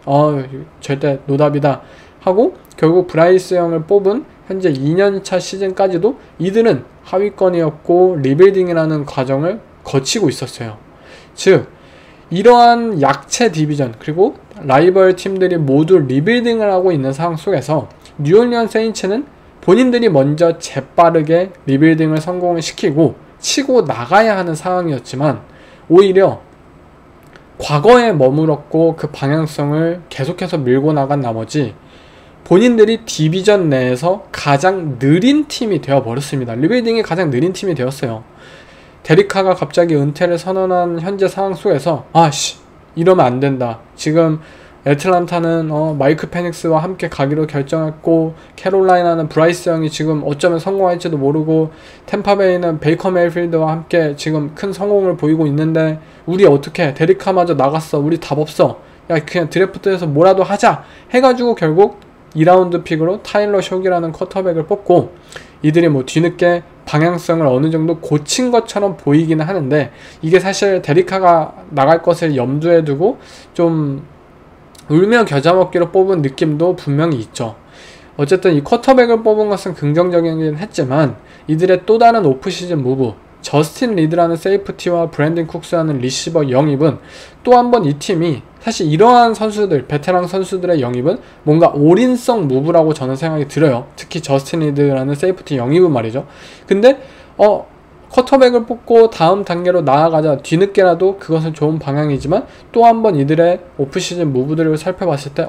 절대 노답이다 하고, 결국 브라이스 영을 뽑은 현재 2년차 시즌까지도 이들은 하위권이었고 리빌딩이라는 과정을 거치고 있었어요. 즉 이러한 약체 디비전, 그리고 라이벌 팀들이 모두 리빌딩을 하고 있는 상황 속에서 뉴올리언스 세인츠는 본인들이 먼저 재빠르게 리빌딩을 성공을 시키고 치고 나가야 하는 상황이었지만, 오히려 과거에 머물렀고 그 방향성을 계속해서 밀고 나간 나머지 본인들이 디비전 내에서 가장 느린 팀이 되어버렸습니다. 리빌딩이 가장 느린 팀이 되었어요. 데리카가 갑자기 은퇴를 선언한 현재 상황 속에서 이러면 안 된다. 지금 애틀란타는 마이크 페닉스와 함께 가기로 결정했고, 캐롤라이나는 브라이스 영이 지금 어쩌면 성공할지도 모르고, 템파베이는 베이커 메이필드와 함께 지금 큰 성공을 보이고 있는데 우리 어떻게, 데리카마저 나갔어, 우리 답 없어, 야 그냥 드래프트에서 뭐라도 하자 해가지고 결국 2라운드 픽으로 타일러 숍이라는 쿼터백을 뽑고, 이들이 뭐 뒤늦게 방향성을 어느 정도 고친 것처럼 보이기는 하는데, 이게 사실 데리카가 나갈 것을 염두에 두고 좀 울며 겨자 먹기로 뽑은 느낌도 분명히 있죠. 어쨌든 이 쿼터백을 뽑은 것은 긍정적이긴 했지만, 이들의 또 다른 오프시즌 무브, 저스틴 리드라는 세이프티와 브랜든 쿡스라는 리시버 영입은 또 한 번 이 팀이, 사실 이러한 선수들, 베테랑 선수들의 영입은 뭔가 올인성 무브라고 저는 생각이 들어요. 특히 저스틴 리드라는 세이프티 영입은 말이죠. 근데 쿼터백을 뽑고 다음 단계로 나아가자, 뒤늦게라도 그것은 좋은 방향이지만, 또 한 번 이들의 오프시즌 무브들을 살펴봤을 때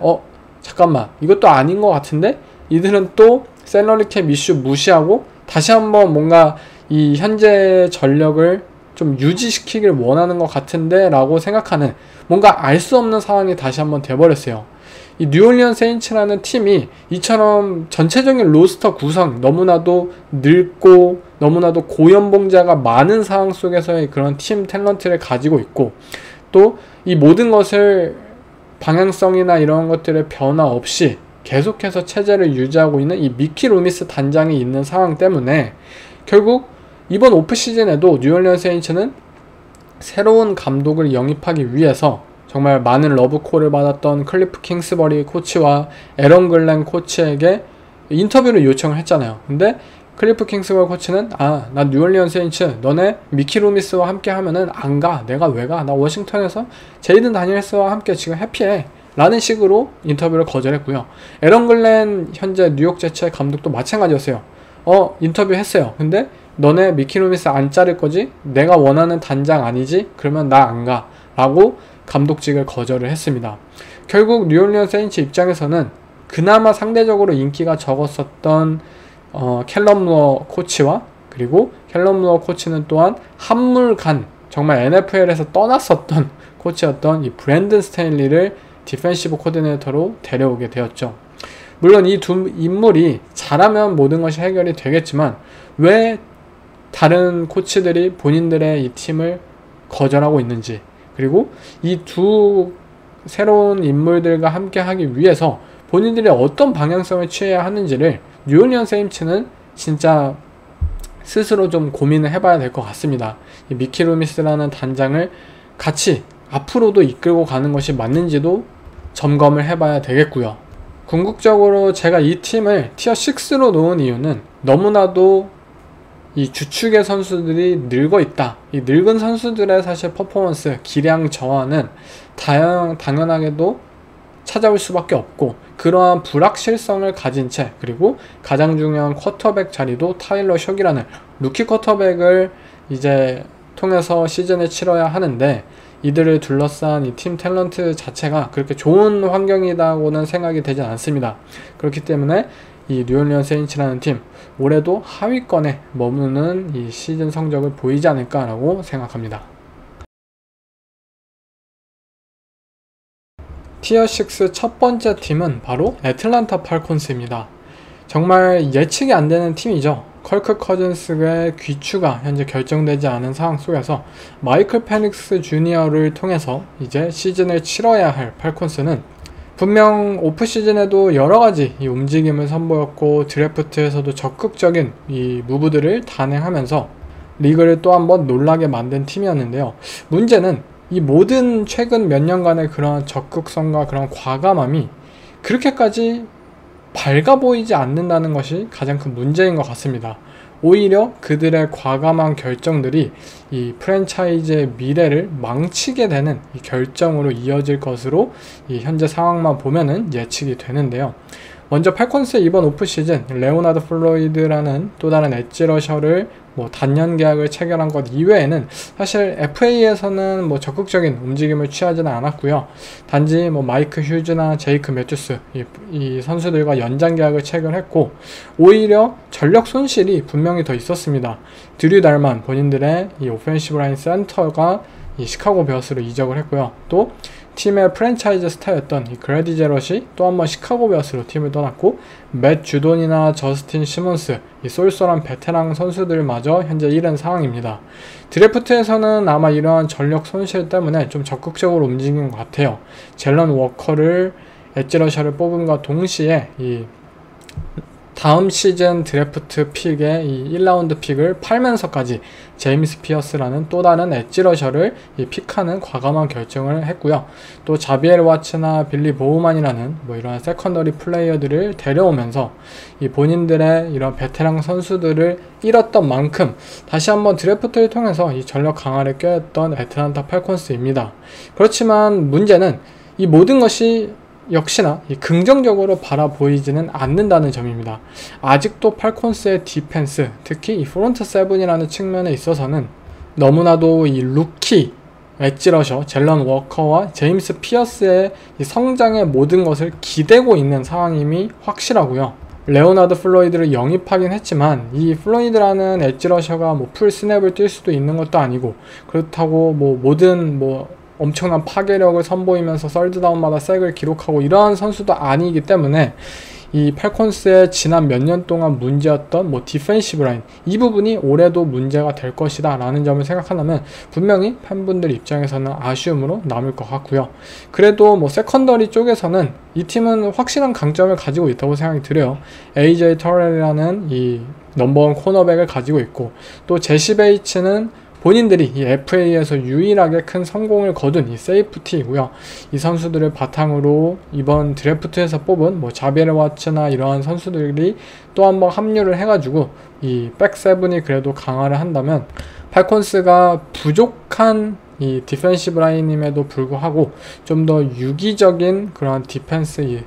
잠깐만, 이것도 아닌 것 같은데? 이들은 또 셀러리 캡 이슈 무시하고 다시 한번 뭔가 이 현재 전력을 좀 유지시키길 원하는 것 같은데 라고 생각하는, 뭔가 알 수 없는 상황이 다시 한번 돼버렸어요. 이 뉴올리언스 세인츠라는 팀이 이처럼 전체적인 로스터 구성, 너무나도 늙고 너무나도 고연봉자가 많은 상황 속에서의 그런 팀 탤런트를 가지고 있고, 또 이 모든 것을 방향성이나 이런 것들의 변화 없이 계속해서 체제를 유지하고 있는 이 미키 루미스 단장이 있는 상황 때문에, 결국 이번 오프시즌에도 뉴올리언스 세인츠는 새로운 감독을 영입하기 위해서 정말 많은 러브콜을 받았던 클리프 킹스버리 코치와 에런 글렌 코치에게 인터뷰를 요청을 했잖아요. 근데 클리프 킹스버리 코치는 나 뉴올리언스 세인츠 너네 미키 루미스와 함께 하면은 안 가. 내가 왜 가? 나 워싱턴에서 제이든 다니엘스와 함께 지금 해피해 라는 식으로 인터뷰를 거절했고요. 에런 글렌 현재 뉴욕 제츠의 감독도 마찬가지였어요. 인터뷰 했어요. 근데 너네 미키 루미스 안 자를 거지? 내가 원하는 단장 아니지? 그러면 나 안 가 라고 감독직을 거절을 했습니다. 결국 뉴올리언스 세인츠 입장에서는 그나마 상대적으로 인기가 적었었던 캘럼 루어 코치와, 그리고 캘럼 루어 코치는 또한 한물간 정말 NFL에서 떠났었던 코치였던 이 브랜든 스테일리를 디펜시브 코디네이터로 데려오게 되었죠. 물론 이 두 인물이 잘하면 모든 것이 해결이 되겠지만, 왜 다른 코치들이 본인들의 이 팀을 거절하고 있는지, 그리고 이 두 새로운 인물들과 함께 하기 위해서 본인들이 어떤 방향성을 취해야 하는지를 뉴올리언스 세인츠는 진짜 스스로 좀 고민을 해봐야 될 것 같습니다. 이 미키 루미스라는 단장을 같이 앞으로도 이끌고 가는 것이 맞는지도 점검을 해봐야 되겠고요. 궁극적으로 제가 이 팀을 티어 6로 놓은 이유는 너무나도 이 주축의 선수들이 늙어 있다. 이 늙은 선수들의 사실 퍼포먼스, 기량 저하는 당연하게도 찾아올 수밖에 없고, 그러한 불확실성을 가진 채, 그리고 가장 중요한 쿼터백 자리도 타일러 숍이라는 루키 쿼터백을 이제 통해서 시즌을 치러야 하는데, 이들을 둘러싼 이 팀 탤런트 자체가 그렇게 좋은 환경이라고는 생각이 되진 않습니다. 그렇기 때문에 이 뉴올리언스 세인츠라는 팀, 올해도 하위권에 머무는 이 시즌 성적을 보이지 않을까라고 생각합니다. 티어 6 첫 번째 팀은 바로 애틀란타 팔콘스입니다. 정말 예측이 안 되는 팀이죠. 컬크 커즌스의 귀추가 현재 결정되지 않은 상황 속에서 마이클 페닉스 주니어를 통해서 이제 시즌을 치러야 할 팔콘스는 분명 오프 시즌에도 여러가지 이 움직임을 선보였고 드래프트에서도 적극적인 이 무브들을 단행하면서 리그를 또 한번 놀라게 만든 팀이었는데요. 문제는 이 모든 최근 몇 년간의 그런 적극성과 그런 과감함이 그렇게까지 밝아 보이지 않는다는 것이 가장 큰 문제인 것 같습니다. 오히려 그들의 과감한 결정들이 이 프랜차이즈의 미래를 망치게 되는 이 결정으로 이어질 것으로 이 현재 상황만 보면은 예측이 되는데요. 먼저 팔콘스의 이번 오프시즌 레오나드 플로이드라는 또 다른 엣지 러셔를 단년 계약을 체결한 것 이외에는 사실 FA에서는 적극적인 움직임을 취하지는 않았고요. 단지 마이크 휴즈나 제이크 매튜스 이 선수들과 연장 계약을 체결했고 오히려 전력 손실이 분명히 더 있었습니다. 드류 달만 본인들의 이 오펜시브 라인 센터가 이 시카고 베어스로 이적을 했고요. 또 팀의 프랜차이즈 스타였던 이 그레디 제럿이 또 한번 시카고 베어스로 팀을 떠났고 맷 주돈이나 저스틴 시몬스 이 쏠쏠한 베테랑 선수들마저 현재 잃은 상황입니다. 드래프트에서는 아마 이러한 전력 손실 때문에 좀 적극적으로 움직인 것 같아요. 젤런 워커를 엣지러셔를 뽑음과 동시에 이 다음 시즌 드래프트 픽의 이 1라운드 픽을 팔면서까지 제임스 피어스라는 또 다른 엣지러셔를 픽하는 과감한 결정을 했고요. 또 자비엘 와츠나 빌리 보우만이라는 이러한 세컨더리 플레이어들을 데려오면서 이 본인들의 이런 베테랑 선수들을 잃었던 만큼 다시 한번 드래프트를 통해서 이 전력 강화를 꾀했던 애틀란타 팔콘스입니다. 그렇지만 문제는 이 모든 것이 역시나 긍정적으로 바라보이지는 않는다는 점입니다. 아직도 팔콘스의 디펜스, 특히 이 프론트 세븐이라는 측면에 있어서는 너무나도 이 루키 엣지러셔 젤런 워커와 제임스 피어스의 이 성장의 모든 것을 기대고 있는 상황임이 확실하고요. 레오나드 플로이드를 영입하긴 했지만 이 플로이드라는 엣지러셔가 풀 스냅을 뛸 수도 있는 것도 아니고 그렇다고 모든 엄청난 파괴력을 선보이면서 썰드다운마다 색을 기록하고 이러한 선수도 아니기 때문에 이 팔콘스의 지난 몇 년 동안 문제였던 디펜시브 라인 이 부분이 올해도 문제가 될 것이다 라는 점을 생각한다면 분명히 팬분들 입장에서는 아쉬움으로 남을 것 같고요. 그래도 세컨더리 쪽에서는 이 팀은 확실한 강점을 가지고 있다고 생각이 들어요. AJ 터렐이라는 이 넘버원 코너백을 가지고 있고 또 제시 베이츠는 본인들이 이 FA에서 유일하게 큰 성공을 거둔 이 세이프티이고요. 이 선수들을 바탕으로 이번 드래프트에서 뽑은 자비엘 와츠나 이러한 선수들이 또 한번 합류를 해가지고 이 백세븐이 그래도 강화를 한다면 팔콘스가 부족한 이 디펜시브 라인임에도 불구하고 좀 더 유기적인 그런 디펜스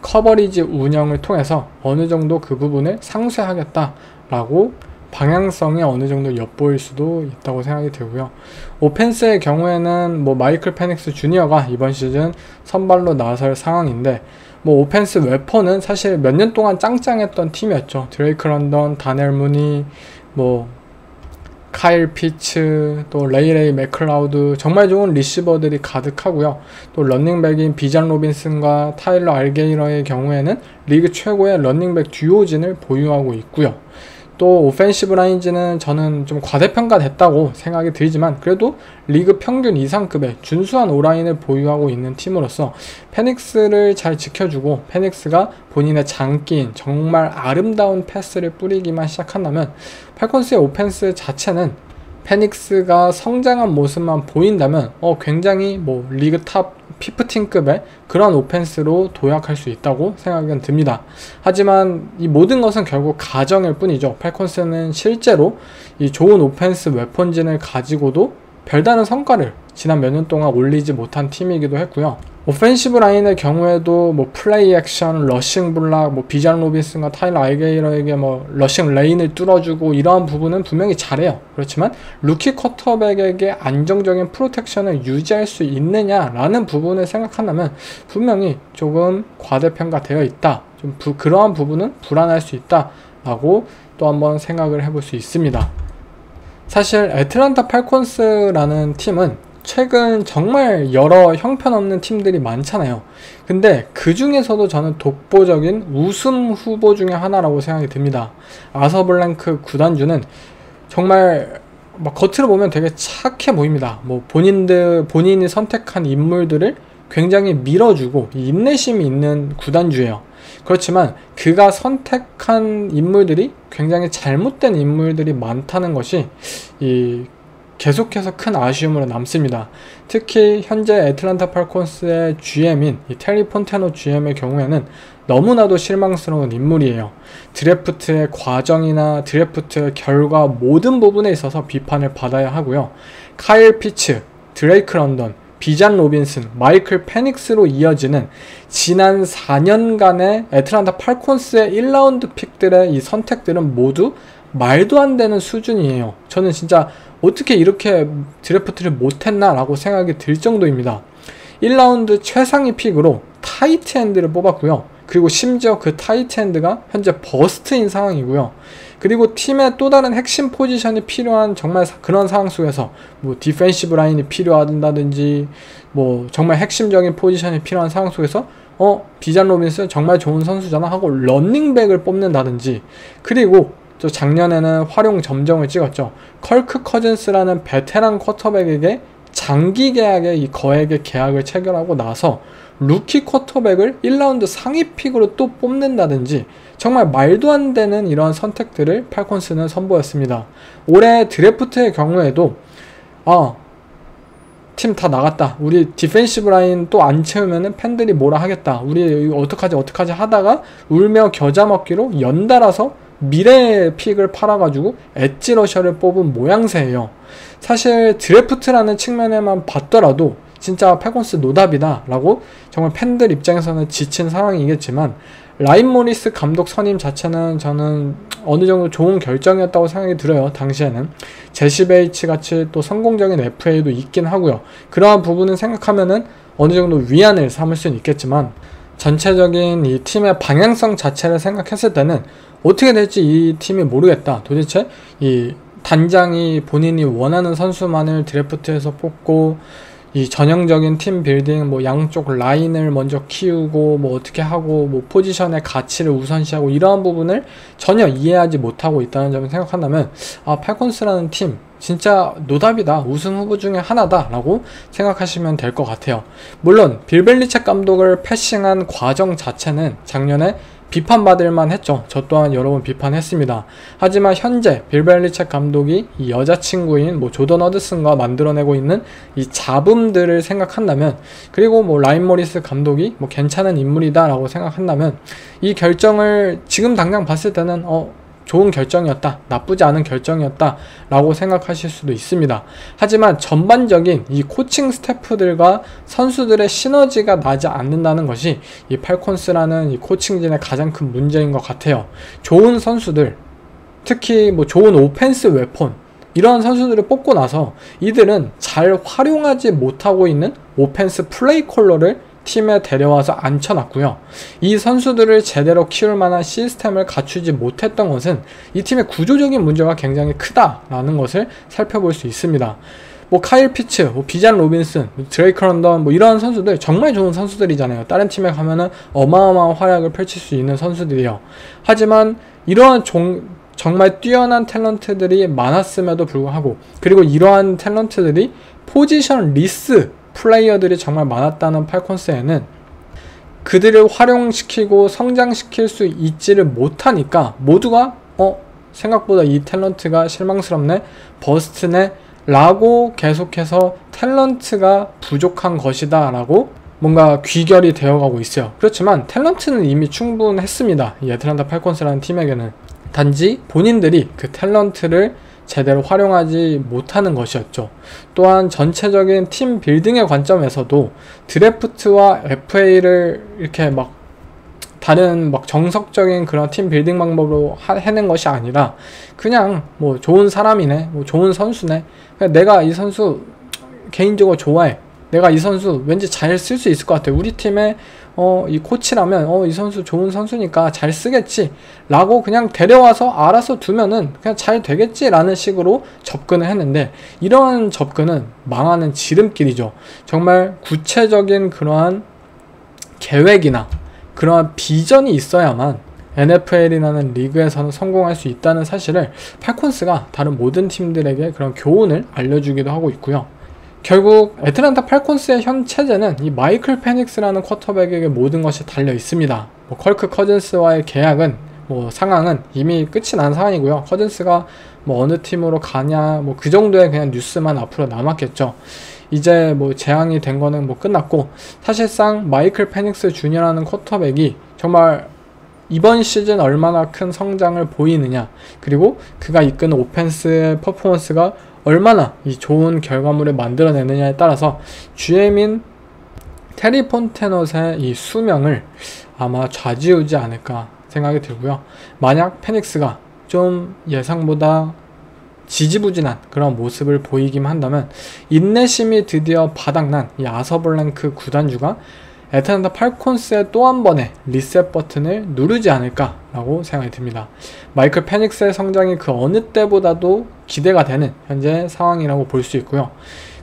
커버리지 운영을 통해서 어느 정도 그 부분을 상쇄하겠다라고 방향성이 어느 정도 엿보일 수도 있다고 생각이 들고요. 오펜스의 경우에는 마이클 페닉스 주니어가 이번 시즌 선발로 나설 상황인데 오펜스 웨퍼는 사실 몇 년 동안 짱짱했던 팀이었죠. 드레이크 런던, 다넬 무니, 카일 피츠, 또 레이레이 맥클라우드 정말 좋은 리시버들이 가득하고요. 또 런닝백인 비잔 로빈슨과 타일러 알게이러의 경우에는 리그 최고의 런닝백 듀오진을 보유하고 있고요. 또 오펜시브 라인즈는 저는 좀 과대평가됐다고 생각이 들지만 그래도 리그 평균 이상급의 준수한 오라인을 보유하고 있는 팀으로서 페닉스를 잘 지켜주고 페닉스가 본인의 장기인 정말 아름다운 패스를 뿌리기만 시작한다면 팔콘스의 오펜스 자체는 페닉스가 성장한 모습만 보인다면 굉장히 리그 탑 15급의 그런 오펜스로 도약할 수 있다고 생각은 듭니다. 하지만 이 모든 것은 결국 가정일 뿐이죠. 팔콘스는 실제로 이 좋은 오펜스 웨폰진을 가지고도 별다른 성과를 지난 몇 년 동안 올리지 못한 팀이기도 했고요. 오펜시브 라인의 경우에도 플레이 액션, 러싱 블락, 비잔 로빈슨과 타일러 알게이러에게 러싱 레인을 뚫어주고 이러한 부분은 분명히 잘해요. 그렇지만 루키 쿼터백에게 안정적인 프로텍션을 유지할 수 있느냐라는 부분을 생각한다면 분명히 조금 과대평가되어 있다. 좀 그러한 부분은 불안할 수 있다라고 또 한번 생각을 해볼 수 있습니다. 사실 애틀란타 팔콘스라는 팀은 최근 정말 여러 형편없는 팀들이 많잖아요. 근데 그 중에서도 저는 독보적인 우승 후보 중에 하나라고 생각이 듭니다. 아서블랭크 구단주는 정말 막 겉으로 보면 되게 착해 보입니다. 뭐 본인이 선택한 인물들을 굉장히 밀어주고 인내심이 있는 구단주예요. 그렇지만 그가 선택한 인물들이 굉장히 잘못된 인물들이 많다는 것이 계속해서 큰 아쉬움으로 남습니다. 특히 현재 애틀랜타 팔콘스의 GM인 이 텔리 폰테노 GM의 경우에는 너무나도 실망스러운 인물이에요. 드래프트의 과정이나 드래프트의 결과 모든 부분에 있어서 비판을 받아야 하고요. 카일 피츠, 드레이크 런던, 비잔 로빈슨, 마이클 페닉스로 이어지는 지난 4년간의 애틀랜타 팔콘스의 1라운드 픽들의 이 선택들은 모두 말도 안 되는 수준이에요. 저는 진짜 어떻게 이렇게 드래프트를 못했나 라고 생각이 들 정도입니다. 1라운드 최상위 픽으로 타이트 엔드를 뽑았고요. 그리고 심지어 그 타이트 엔드가 현재 버스트인 상황이고요. 그리고 팀의 또 다른 핵심 포지션이 필요한 정말 그런 상황 속에서 뭐 디펜시브 라인이 필요하다든지 뭐 정말 핵심적인 포지션이 필요한 상황 속에서 비잔 로빈슨 정말 좋은 선수잖아 하고 런닝백을 뽑는다든지, 그리고 또 작년에는 활용 점정을 찍었죠. 컬크 커즌스라는 베테랑 쿼터백에게 장기 계약의 이 거액의 계약을 체결하고 나서 루키 쿼터백을 1라운드 상위 픽으로 또 뽑는다든지 정말 말도 안 되는 이런 선택들을 팔콘스는 선보였습니다. 올해 드래프트의 경우에도 팀 다 나갔다, 우리 디펜시브 라인 또 안 채우면은 팬들이 뭐라 하겠다, 우리 어떡하지 하다가 울며 겨자 먹기로 연달아서 미래의 픽을 팔아가지고 엣지 러셔를 뽑은 모양새예요. 사실 드래프트라는 측면에만 봤더라도 진짜 팔콘스 노답이다 라고 정말 팬들 입장에서는 지친 상황이겠지만, 라인 모리스 감독 선임 자체는 저는 어느 정도 좋은 결정이었다고 생각이 들어요. 당시에는 제시 베이츠 같이 또 성공적인 FA도 있긴 하고요. 그러한 부분은 생각하면은 어느 정도 위안을 삼을 수는 있겠지만, 전체적인 이 팀의 방향성 자체를 생각했을 때는 어떻게 될지 이 팀이 모르겠다. 도대체 이 단장이 본인이 원하는 선수만을 드래프트에서 뽑고 이 전형적인 팀 빌딩, 뭐 양쪽 라인을 먼저 키우고 뭐 어떻게 하고 뭐 포지션의 가치를 우선시하고 이러한 부분을 전혀 이해하지 못하고 있다는 점을 생각한다면 팔콘스라는 팀 진짜 노답이다, 우승 후보 중에 하나다 라고 생각하시면 될 것 같아요. 물론 빌 벨리책 감독을 패싱한 과정 자체는 작년에 비판받을만 했죠. 저 또한 여러 번 비판했습니다. 하지만 현재 빌 벨리책 감독이 이 여자친구인 뭐 조던 허드슨과 만들어내고 있는 이 잡음들을 생각한다면, 그리고 뭐 라인 모리스 감독이 뭐 괜찮은 인물이다 라고 생각한다면, 이 결정을 지금 당장 봤을 때는 좋은 결정이었다, 나쁘지 않은 결정이었다 라고 생각하실 수도 있습니다. 하지만 전반적인 이 코칭 스태프들과 선수들의 시너지가 나지 않는다는 것이 이 팔콘스라는 이 코칭진의 가장 큰 문제인 것 같아요. 좋은 선수들, 특히 뭐 좋은 오펜스 웨폰, 이러한 선수들을 뽑고 나서 이들은 잘 활용하지 못하고 있는 오펜스 플레이 콜러를 팀에 데려와서 앉혀놨고요. 이 선수들을 제대로 키울 만한 시스템을 갖추지 못했던 것은 이 팀의 구조적인 문제가 굉장히 크다라는 것을 살펴볼 수 있습니다. 뭐 카일 피츠, 뭐 비잔 로빈슨, 드레이크 런던, 뭐 이러한 선수들 정말 좋은 선수들이잖아요. 다른 팀에 가면은 어마어마한 활약을 펼칠 수 있는 선수들이에요. 하지만 이러한 정말 뛰어난 탤런트들이 많았음에도 불구하고, 그리고 이러한 탤런트들이 포지션 리스 플레이어들이 정말 많았다는 팔콘스에는 그들을 활용시키고 성장시킬 수 있지를 못하니까 모두가 생각보다 이 탤런트가 실망스럽네, 버스트네 라고 계속해서 탤런트가 부족한 것이다 라고 뭔가 귀결이 되어가고 있어요. 그렇지만 탤런트는 이미 충분했습니다. 이 애틀랜타 팔콘스라는 팀에게는. 단지 본인들이 그 탤런트를 제대로 활용하지 못하는 것이었죠. 또한 전체적인 팀 빌딩의 관점에서도 드래프트와 FA를 이렇게 막 다른 막 정석적인 그런 팀 빌딩 방법으로 해낸 것이 아니라 그냥 뭐 좋은 사람이네, 뭐 좋은 선수네, 그냥 내가 이 선수 개인적으로 좋아해, 내가 이 선수 왠지 잘 쓸 수 있을 것 같아. 우리 팀에 이 코치라면 이 선수 좋은 선수니까 잘 쓰겠지 라고 그냥 데려와서 알아서 두면은 그냥 잘 되겠지 라는 식으로 접근을 했는데, 이러한 접근은 망하는 지름길이죠. 정말 구체적인 그러한 계획이나 그러한 비전이 있어야만 NFL이라는 리그에서는 성공할 수 있다는 사실을 팔콘스가 다른 모든 팀들에게 그런 교훈을 알려주기도 하고 있고요. 결국 애틀랜타 팔콘스의 현 체제는 이 마이클 페닉스라는 쿼터백에게 모든 것이 달려 있습니다. 컬크 커즌스와의 계약은 상황은 이미 끝이 난 상황이고요. 커즌스가 어느 팀으로 가냐 그 정도의 그냥 뉴스만 앞으로 남았겠죠. 이제 재앙이 된 거는 끝났고, 사실상 마이클 페닉스 주니어라는 쿼터백이 정말 이번 시즌 얼마나 큰 성장을 보이느냐, 그리고 그가 이끄는 오펜스의 퍼포먼스가 얼마나 이 좋은 결과물을 만들어내느냐에 따라서 GM인 테리 폰테넛의 이 수명을 아마 좌지우지 않을까 생각이 들고요. 만약 페닉스가 좀 예상보다 지지부진한 그런 모습을 보이기만 한다면, 인내심이 드디어 바닥난 이 아서블랭크 구단주가 애틀랜타 팔콘스의 또 한 번의 리셋 버튼을 누르지 않을까라고 생각이 듭니다. 마이클 페닉스의 성장이 그 어느 때보다도 기대가 되는 현재 상황이라고 볼 수 있고요.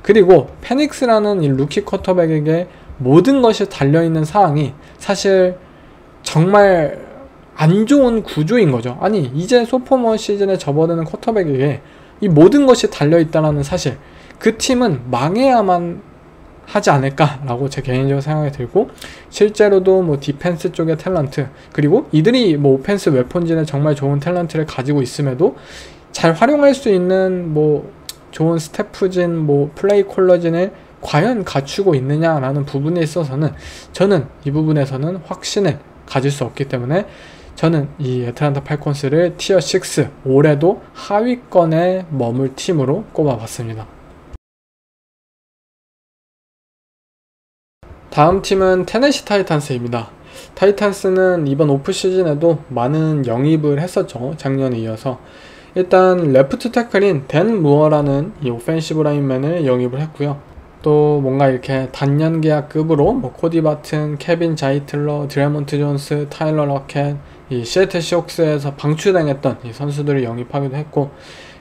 그리고 페닉스라는 이 루키 쿼터백에게 모든 것이 달려있는 상황이 사실 정말 안 좋은 구조인 거죠. 아니, 이제 소포머 시즌에 접어드는 쿼터백에게 이 모든 것이 달려있다는 사실, 그 팀은 망해야만 하지 않을까라고 제 개인적으로 생각이 들고, 실제로도 디펜스 쪽의 탤런트, 그리고 이들이 오펜스 웨폰진에 정말 좋은 탤런트를 가지고 있음에도 잘 활용할 수 있는 좋은 스태프진, 플레이 콜러진을 과연 갖추고 있느냐라는 부분에 있어서는 저는 이 부분에서는 확신을 가질 수 없기 때문에, 저는 이 애틀랜타 팔콘스를 티어 6 올해도 하위권에 머물 팀으로 꼽아봤습니다. 다음 팀은 테네시 타이탄스입니다. 타이탄스는 이번 오프시즌에도 많은 영입을 했었죠. 작년에 이어서. 일단 레프트 태클인 댄 무어라는 이 오펜시브 라인맨을 영입을 했고요. 또 뭔가 이렇게 단년 계약급으로 코디 바튼, 케빈 자이틀러, 드레몬트 존스, 타일러 러켓, 이 시애틀 시옥스에서 방출당했던 이 선수들을 영입하기도 했고,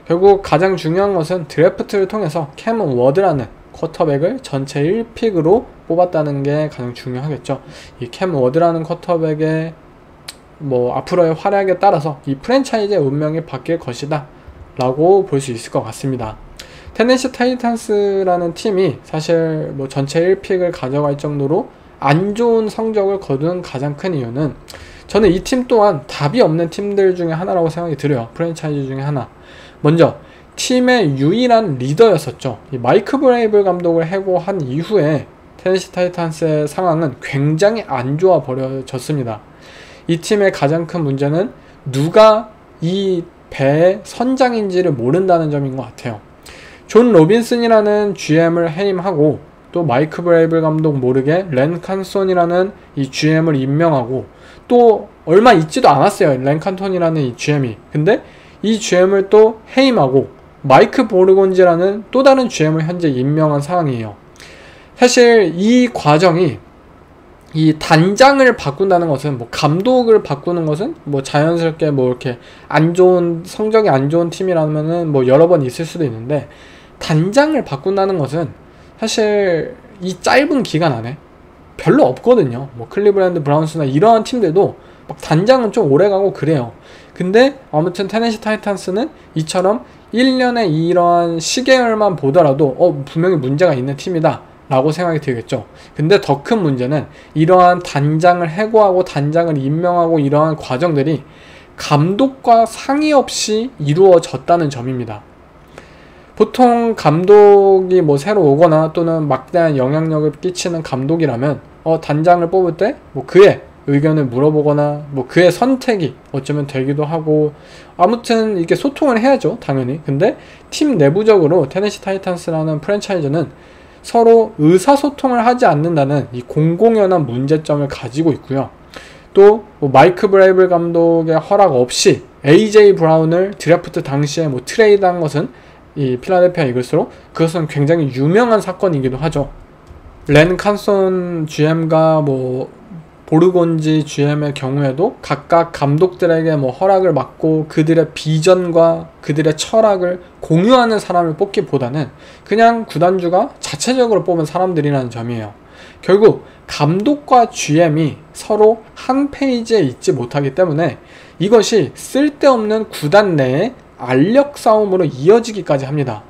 결국 가장 중요한 것은 드래프트를 통해서 캠 워드라는 쿼터백을 전체 1픽으로 뽑았다는 게 가장 중요하겠죠. 이 캠 워드라는 쿼터백의 앞으로의 활약에 따라서 이 프랜차이즈의 운명이 바뀔 것이다 라고 볼 수 있을 것 같습니다. 테네시 타이탄스라는 팀이 사실 전체 1픽을 가져갈 정도로 안 좋은 성적을 거둔 가장 큰 이유는, 저는 이 팀 또한 답이 없는 팀들 중에 하나라고 생각이 들어요. 프랜차이즈 중에 하나. 먼저 팀의 유일한 리더였었죠. 이 마이크 브레이블 감독을 해고한 이후에 테네시 타이탄스의 상황은 굉장히 안 좋아 버려졌습니다. 이 팀의 가장 큰 문제는 누가 이 배의 선장인지를 모른다는 점인 것 같아요. 존 로빈슨이라는 GM을 해임하고, 또 마이크 브레이블 감독 모르게 렌 칸손이라는 이 GM을 임명하고, 또 얼마 있지도 않았어요, 렌 칸톤이라는 이 GM이. 근데 이 GM을 또 해임하고 마이크 보르곤지라는 또 다른 GM을 현재 임명한 상황이에요. 사실 이 과정이, 이 단장을 바꾼다는 것은, 감독을 바꾸는 것은 자연스럽게 이렇게 안 좋은, 성적이 안 좋은 팀이라면은 여러 번 있을 수도 있는데, 단장을 바꾼다는 것은 사실 이 짧은 기간 안에 별로 없거든요. 클리브랜드 브라운스나 이러한 팀들도 단장은 좀 오래 가고 그래요. 근데 아무튼 테네시 타이탄스는 이처럼 1년에 이러한 시계열만 보더라도 분명히 문제가 있는 팀이다 라고 생각이 들겠죠. 근데 더 큰 문제는 이러한 단장을 해고하고 단장을 임명하고 이러한 과정들이 감독과 상의 없이 이루어졌다는 점입니다. 보통 감독이 새로 오거나 또는 막대한 영향력을 끼치는 감독이라면 단장을 뽑을 때 그의 의견을 물어보거나 그의 선택이 어쩌면 되기도 하고, 아무튼 이렇게 소통을 해야죠, 당연히. 근데 팀 내부적으로 테네시 타이탄스라는 프랜차이즈는 서로 의사소통을 하지 않는다는 이 공공연한 문제점을 가지고 있고요. 또 마이크 브레이블 감독의 허락 없이 AJ 브라운을 드래프트 당시에 트레이드한 것은 이 필라델피아 이글스로, 그것은 굉장히 유명한 사건이기도 하죠. 렌 칸손 GM과 뭐 보르곤지 GM의 경우에도 각각 감독들에게 뭐 허락을 받고 그들의 비전과 그들의 철학을 공유하는 사람을 뽑기보다는 그냥 구단주가 자체적으로 뽑은 사람들이라는 점이에요. 결국 감독과 GM이 서로 한 페이지에 있지 못하기 때문에 이것이 쓸데없는 구단 내의 알력 싸움으로 이어지기까지 합니다.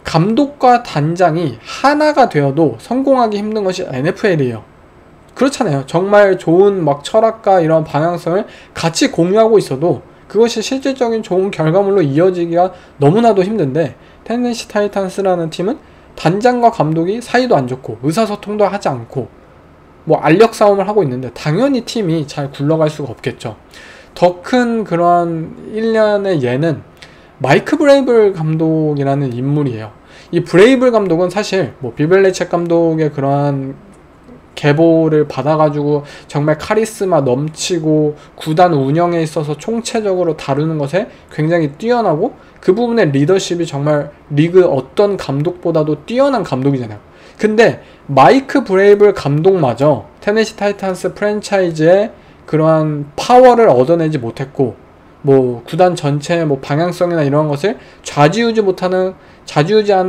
감독과 단장이 하나가 되어도 성공하기 힘든 것이 NFL이에요. 그렇잖아요. 정말 좋은 막 철학과 이런 방향성을 같이 공유하고 있어도 그것이 실질적인 좋은 결과물로 이어지기가 너무나도 힘든데, 테네시 타이탄스라는 팀은 단장과 감독이 사이도 안 좋고 의사소통도 하지 않고 뭐 알력 싸움을 하고 있는데 당연히 팀이 잘 굴러갈 수가 없겠죠. 더 큰 그러한 일련의 예는 마이크 브레이블 감독이라는 인물이에요. 이 브레이블 감독은 사실 뭐 빌벨리책 감독의 그러한 계보를 받아가지고 정말 카리스마 넘치고 구단 운영에 있어서 총체적으로 다루는 것에 굉장히 뛰어나고 그 부분의 리더십이 정말 리그 어떤 감독보다도 뛰어난 감독이잖아요. 근데 마이크 브레이블 감독마저 테네시 타이탄스 프랜차이즈의 그러한 파워를 얻어내지 못했고 뭐 구단 전체의 뭐 방향성이나 이런 것을 좌지우지하는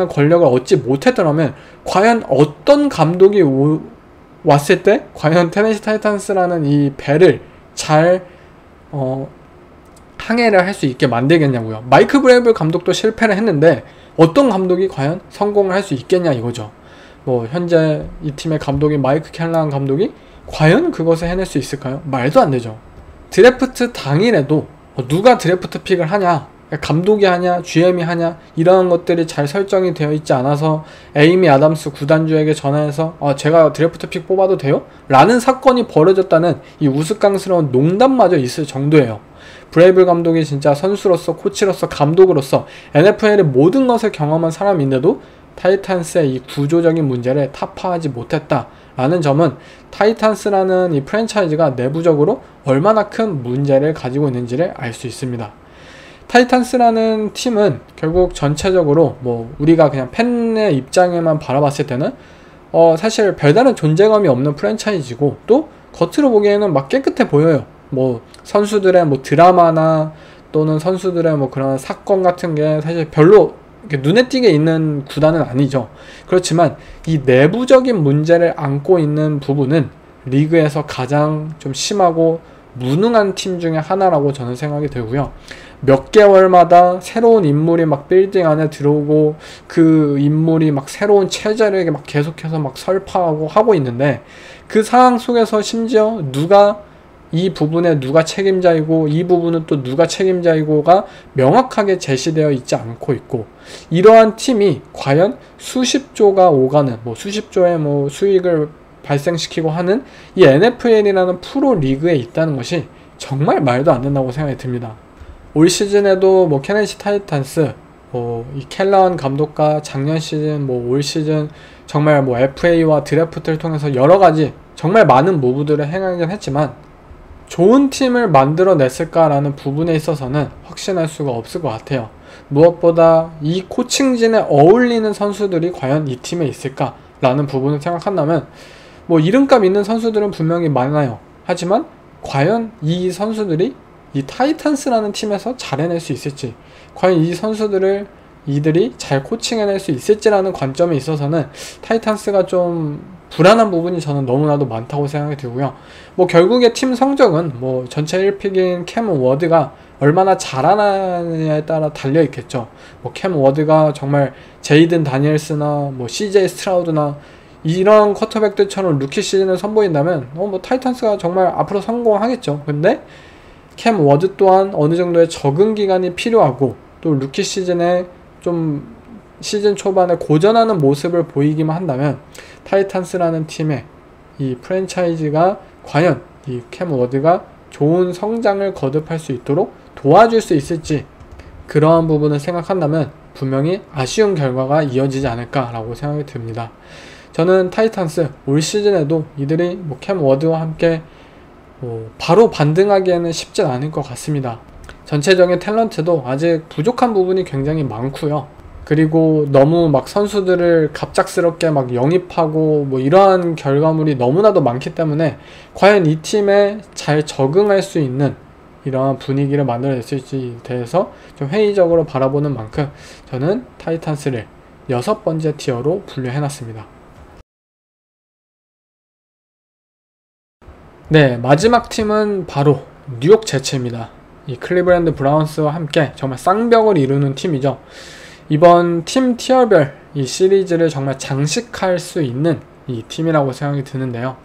권력을 얻지 못했더라면 과연 어떤 감독이 왔을 때 과연 테네시 타이탄스라는 이 배를 잘 항해를 할 수 있게 만들겠냐고요. 마이크 브레이블 감독도 실패를 했는데 어떤 감독이 과연 성공을 할 수 있겠냐 이거죠. 뭐 현재 이 팀의 감독인 마이크 캘라한 감독이 과연 그것을 해낼 수 있을까요? 말도 안 되죠. 드래프트 당일에도 누가 드래프트 픽을 하냐, 감독이 하냐, GM이 하냐, 이런 것들이 잘 설정이 되어 있지 않아서 에이미 아담스 구단주에게 전화해서 제가 드래프트 픽 뽑아도 돼요? 라는 사건이 벌어졌다는 이 우스꽝스러운 농담마저 있을 정도예요. 브레이블 감독이 진짜 선수로서, 코치로서, 감독으로서 NFL의 모든 것을 경험한 사람인데도 타이탄스의 이 구조적인 문제를 타파하지 못했다라는 점은 타이탄스라는 이 프랜차이즈가 내부적으로 얼마나 큰 문제를 가지고 있는지를 알 수 있습니다. 타이탄스라는 팀은 결국 전체적으로 뭐 우리가 그냥 팬의 입장에만 바라봤을 때는 사실 별다른 존재감이 없는 프랜차이즈고 또 겉으로 보기에는 막 깨끗해 보여요. 뭐 선수들의 뭐 드라마나 또는 선수들의 뭐 그런 사건 같은 게 사실 별로 눈에 띄게 있는 구단은 아니죠. 그렇지만 이 내부적인 문제를 안고 있는 부분은 리그에서 가장 좀 심하고 무능한 팀 중에 하나라고 저는 생각이 들고요. 몇 개월마다 새로운 인물이 막 빌딩 안에 들어오고 그 인물이 막 새로운 체제를 막 계속해서 막 설파하고 하고 있는데 그 상황 속에서 심지어 이 부분에 누가 책임자이고 이 부분은 또 누가 책임자이고가 명확하게 제시되어 있지 않고 있고, 이러한 팀이 과연 수십조가 오가는 수십조의 수익을 발생시키고 하는 이 NFL이라는 프로 리그에 있다는 것이 정말 말도 안 된다고 생각이 듭니다. 올 시즌에도 케네시 타이탄스 이 켈러한 감독과 작년 시즌 올 시즌 정말 FA와 드래프트를 통해서 여러가지 정말 많은 무브들을 행하긴 했지만 좋은 팀을 만들어냈을까라는 부분에 있어서는 확신할 수가 없을 것 같아요. 무엇보다 이 코칭진에 어울리는 선수들이 과연 이 팀에 있을까라는 부분을 생각한다면 이름값 있는 선수들은 분명히 많아요. 하지만 과연 이 선수들이 이 타이탄스라는 팀에서 잘 해낼 수 있을지, 과연 이 선수들을 이들이 잘 코칭해낼 수 있을지라는 관점에 있어서는 타이탄스가 좀 불안한 부분이 저는 너무나도 많다고 생각이 들고요. 결국에 팀 성적은 전체 1픽인 캠 워드가 얼마나 잘하느냐에 따라 달려있겠죠. 캠 워드가 정말 제이든 다니엘스나 CJ 스트라우드나 이런 쿼터백들처럼 루키 시즌을 선보인다면 타이탄스가 정말 앞으로 성공하겠죠. 근데 캠 워드 또한 어느 정도의 적응 기간이 필요하고 또 루키 시즌에 좀 시즌 초반에 고전하는 모습을 보이기만 한다면 타이탄스라는 팀의 이 프랜차이즈가 과연 이 캠 워드가 좋은 성장을 거듭할 수 있도록 도와줄 수 있을지, 그러한 부분을 생각한다면 분명히 아쉬운 결과가 이어지지 않을까라고 생각이 듭니다. 저는 타이탄스 올 시즌에도 이들이 캠 워드와 함께 바로 반등하기에는 쉽진 않을 것 같습니다. 전체적인 탤런트도 아직 부족한 부분이 굉장히 많고요. 그리고 너무 막 선수들을 갑작스럽게 막 영입하고 뭐 이러한 결과물이 너무나도 많기 때문에 과연 이 팀에 잘 적응할 수 있는 이러한 분위기를 만들어냈을지에 대해서 좀 회의적으로 바라보는 만큼 저는 타이탄스를 6번째 티어로 분류해놨습니다. 네, 마지막 팀은 바로 뉴욕 제츠입니다. 이 클리블랜드 브라운스와 함께 정말 쌍벽을 이루는 팀이죠. 이번 팀 티어별 이 시리즈를 정말 장식할 수 있는 이 팀이라고 생각이 드는데요.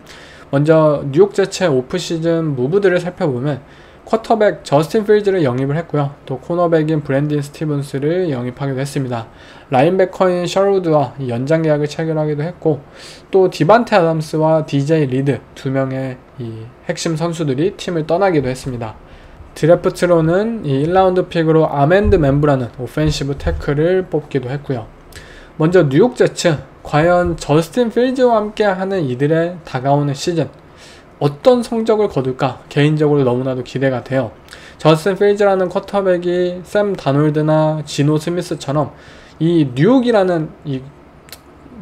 먼저 뉴욕 제츠의 오프시즌 무브들을 살펴보면 쿼터백 저스틴 필즈를 영입을 했고요. 또 코너백인 브랜든 스티븐스를 영입하기도 했습니다. 라인베커인 셔루드와 연장 계약을 체결하기도 했고, 또 디반테 아담스와 DJ 리드 두 명의 이 핵심 선수들이 팀을 떠나기도 했습니다. 드래프트로는 이 1라운드 픽으로 아멘드 멤브라는 오펜시브 태클을 뽑기도 했고요. 먼저 뉴욕 제츠, 과연 저스틴 필즈와 함께 하는 이들의 다가오는 시즌 어떤 성적을 거둘까 개인적으로 너무나도 기대가 돼요. 저스틴 필즈라는 쿼터백이 샘 다놀드나 지노 스미스처럼 이 뉴욕이라는 이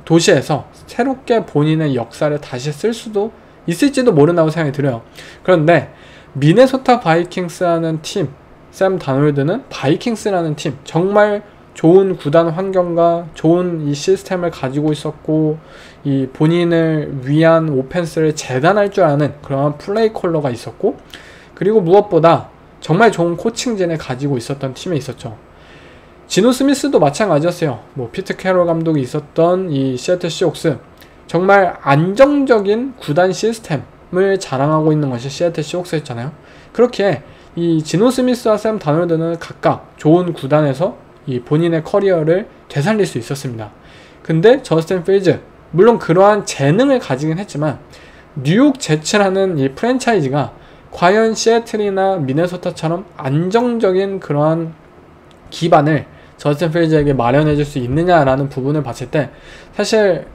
도시에서 새롭게 본인의 역사를 다시 쓸 수도 있을지도 모른다고 생각이 들어요. 그런데 미네소타 바이킹스라는 팀, 샘 다놀드는 바이킹스라는 팀, 정말 좋은 구단 환경과 좋은 이 시스템을 가지고 있었고, 이 본인을 위한 오펜스를 재단할 줄 아는 그런 플레이 콜러가 있었고, 그리고 무엇보다 정말 좋은 코칭진을 가지고 있었던 팀에 있었죠. 지노 스미스도 마찬가지였어요. 뭐 피트 캐롤 감독이 있었던 이 시애틀 시옥스, 정말 안정적인 구단 시스템을 자랑하고 있는 것이 시애틀 시옥스였잖아요. 그렇게 이 지노 스미스와 샘 다놀드는 각각 좋은 구단에서 이 본인의 커리어를 되살릴 수 있었습니다. 근데 저스틴 필즈, 물론 그러한 재능을 가지긴 했지만 뉴욕 제츠라는 이 프랜차이즈가 과연 시애틀이나 미네소타처럼 안정적인 그러한 기반을 저스틴 필즈에게 마련해 줄 수 있느냐라는 부분을 봤을 때 사실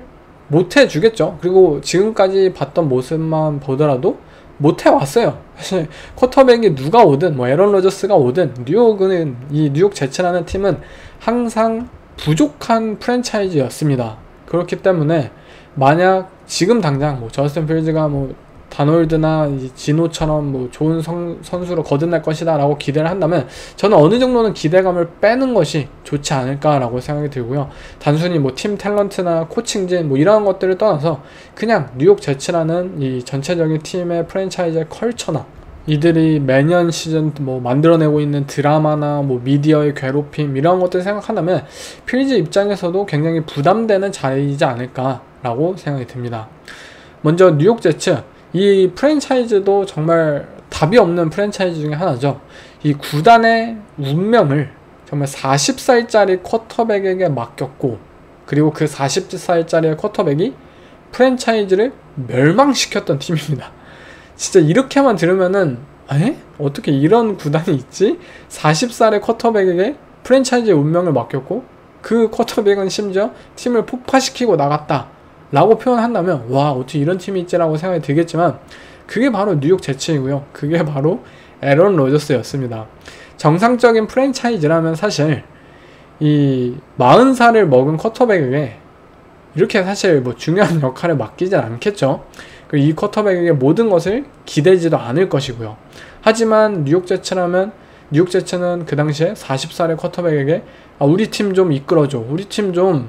못해 주겠죠. 그리고 지금까지 봤던 모습만 보더라도 못해 왔어요. 사실 쿼터백이 누가 오든 뭐 에런 로저스가 오든 뉴욕은 이 뉴욕 제츠라는 팀은 항상 부족한 프랜차이즈였습니다. 그렇기 때문에 만약 지금 당장 뭐 저스틴 필즈가 뭐 다놀드나 지노처럼 뭐 좋은 선수로 거듭날 것이다 라고 기대를 한다면 저는 어느 정도는 기대감을 빼는 것이 좋지 않을까 라고 생각이 들고요. 단순히 뭐 팀 탤런트나 코칭진 뭐 이런 것들을 떠나서 그냥 뉴욕 제츠라는 이 전체적인 팀의 프랜차이즈의 컬처나 이들이 매년 시즌 뭐 만들어내고 있는 드라마나 뭐 미디어의 괴롭힘 이런 것들 생각한다면 필즈 입장에서도 굉장히 부담되는 자리이지 않을까 라고 생각이 듭니다. 먼저 뉴욕 제츠, 이 프랜차이즈도 정말 답이 없는 프랜차이즈 중에 하나죠. 이 구단의 운명을 정말 40살짜리 쿼터백에게 맡겼고, 그리고 그 40살짜리 쿼터백이 프랜차이즈를 멸망시켰던 팀입니다. 진짜 이렇게만 들으면은 어떻게 이런 구단이 있지? 40살의 쿼터백에게 프랜차이즈의 운명을 맡겼고 그 쿼터백은 심지어 팀을 폭파시키고 나갔다 라고 표현한다면 와, 어떻게 이런 팀이 있지라고 생각이 들겠지만 그게 바로 뉴욕 제츠이고요. 그게 바로 에런 로저스였습니다. 정상적인 프랜차이즈라면 사실 이 40살을 먹은 쿼터백에게 이렇게 사실 뭐 중요한 역할을 맡기진 않겠죠. 그리고 이 쿼터백에게 모든 것을 기대지도 않을 것이고요. 하지만 뉴욕 제츠라면 뉴욕 제츠는 그 당시에 40살의 쿼터백에게 우리 팀 좀 이끌어줘, 우리 팀 좀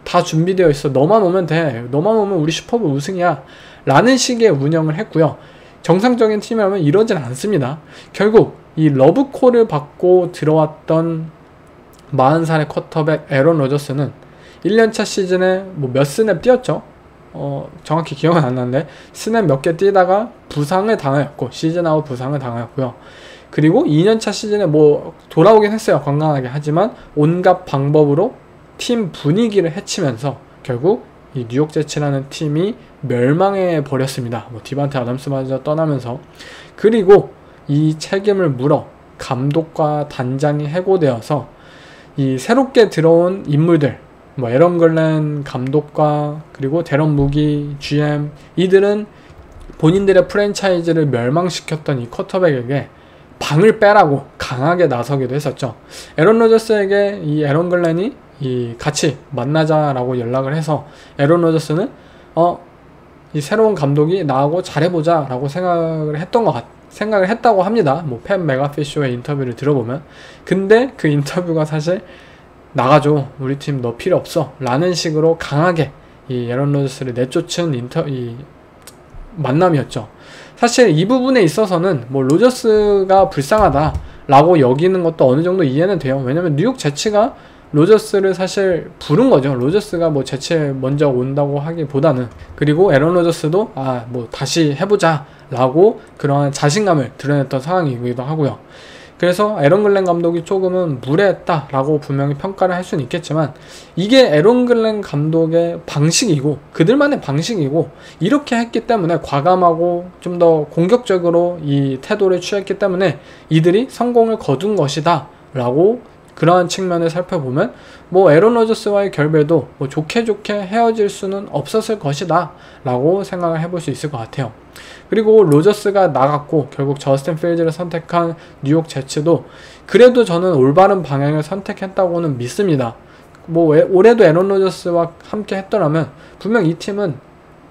다 준비되어 있어, 너만 오면 돼, 너만 오면 우리 슈퍼볼 우승이야 라는 식의 운영을 했고요. 정상적인 팀이라면 이러진 않습니다. 결국 이 러브콜을 받고 들어왔던 40살의 쿼터백 에런 로저스는 1년차 시즌에 뭐 몇 스냅 뛰었죠. 정확히 기억은 안 나는데 스냅 몇 개 뛰다가 부상을 당하였고, 시즌 아웃 부상을 당하였고요. 그리고 2년차 시즌에 뭐 돌아오긴 했어요, 건강하게. 하지만 온갖 방법으로 팀 분위기를 해치면서 결국 이 뉴욕 제츠라는 팀이 멸망해 버렸습니다. 뭐 디반테 아담스마저 떠나면서. 그리고 이 책임을 물어 감독과 단장이 해고되어서 이 새롭게 들어온 인물들, 뭐 에런 글렌 감독과 그리고 데런 무기 GM, 이들은 본인들의 프랜차이즈를 멸망시켰던 이 쿼터백에게 방을 빼라고 강하게 나서기도 했었죠. 에런 로저스에게 이 에런 글렌이 같이 만나자라고 연락을 해서 에런 로저스는 이 새로운 감독이 나하고 잘해보자 라고 생각을 했다고 합니다. 뭐 팬 메가피쇼의 인터뷰를 들어보면. 근데 그 인터뷰가 사실 나가줘, 우리 팀 너 필요 없어 라는 식으로 강하게 이 에런 로저스를 내쫓은 이 만남이었죠. 사실 이 부분에 있어서는 뭐 로저스가 불쌍하다 라고 여기는 것도 어느 정도 이해는 돼요. 왜냐면 뉴욕 제츠가 로저스를 사실 부른 거죠. 로저스가 뭐 제츠에 먼저 온다고 하기보다는. 그리고 에런 로저스도 뭐 다시 해보자 라고 그러한 자신감을 드러냈던 상황이기도 하고요. 그래서 에런 글렌 감독이 조금은 무례했다 라고 분명히 평가를 할 수는 있겠지만, 이게 에런 글렌 감독의 방식이고 그들만의 방식이고, 이렇게 했기 때문에 과감하고 좀 더 공격적으로 이 태도를 취했기 때문에 이들이 성공을 거둔 것이다 라고, 그러한 측면을 살펴보면 뭐 에런 로저스와의 결별도 뭐 좋게 헤어질 수는 없었을 것이다 라고 생각을 해볼 수 있을 것 같아요. 그리고 로저스가 나갔고 결국 저스틴 필즈를 선택한 뉴욕 제츠도 그래도 저는 올바른 방향을 선택했다고는 믿습니다. 뭐 올해도 에런 로저스와 함께 했더라면 분명 이 팀은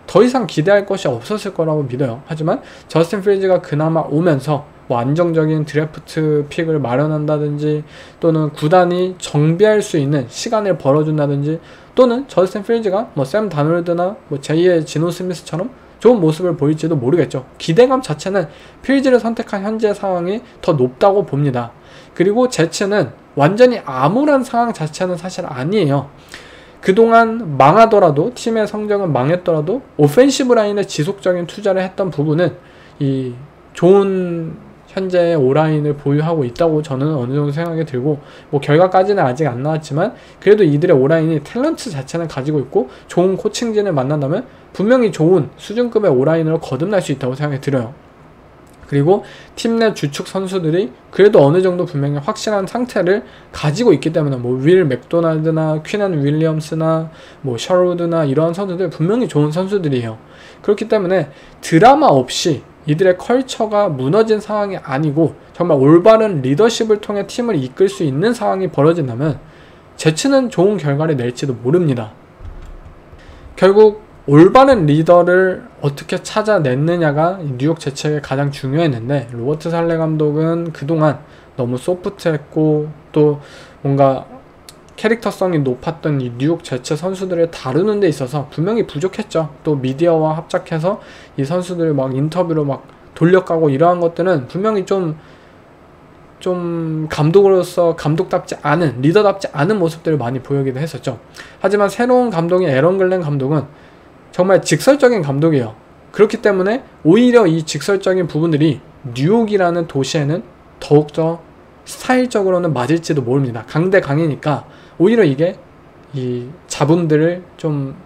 더 이상 기대할 것이 없었을 거라고 믿어요. 하지만 저스틴 필즈가 그나마 오면서 뭐 안정적인 드래프트 픽을 마련한다든지, 또는 구단이 정비할 수 있는 시간을 벌어준다든지, 또는 저스틴 필즈가 뭐 샘 다놀드나 뭐 제2의 지노 스미스처럼 좋은 모습을 보일지도 모르겠죠. 기대감 자체는 필즈를 선택한 현재 상황이 더 높다고 봅니다. 그리고 제츠는 완전히 암울한 상황 자체는 사실 아니에요. 그동안 망하더라도, 팀의 성적은 망했더라도 오펜시브 라인에 지속적인 투자를 했던 부분은 이 좋은 현재의 오라인을 보유하고 있다고 저는 어느 정도 생각이 들고, 뭐 결과까지는 아직 안 나왔지만 그래도 이들의 오라인이 탤런트 자체는 가지고 있고 좋은 코칭진을 만난다면 분명히 좋은 수준급의 오라인으로 거듭날 수 있다고 생각이 들어요. 그리고 팀 내 주축 선수들이 그래도 어느 정도 분명히 확실한 상태를 가지고 있기 때문에, 뭐 윌 맥도날드나 퀸앤 윌리엄스나 뭐 셔루드나 이러한 선수들 분명히 좋은 선수들이에요. 그렇기 때문에 드라마 없이 이들의 컬처가 무너진 상황이 아니고 정말 올바른 리더십을 통해 팀을 이끌 수 있는 상황이 벌어진다면 제츠는 좋은 결과를 낼지도 모릅니다. 결국 올바른 리더를 어떻게 찾아냈느냐가 뉴욕 제츠에게 가장 중요했는데, 로버트 살레 감독은 그동안 너무 소프트했고 또 뭔가 캐릭터성이 높았던 이 뉴욕 제츠 선수들을 다루는 데 있어서 분명히 부족했죠. 또 미디어와 합작해서 이 선수들을 막 인터뷰로 막 돌려가고 이러한 것들은 분명히 좀 감독으로서 감독답지 않은, 리더답지 않은 모습들을 많이 보이기도 했었죠. 하지만 새로운 감독인 에런 글렌 감독은 정말 직설적인 감독이에요. 그렇기 때문에 오히려 이 직설적인 부분들이 뉴욕이라는 도시에는 더욱더 스타일적으로는 맞을지도 모릅니다. 강대 강이니까 오히려 이게 이 잡음들을 좀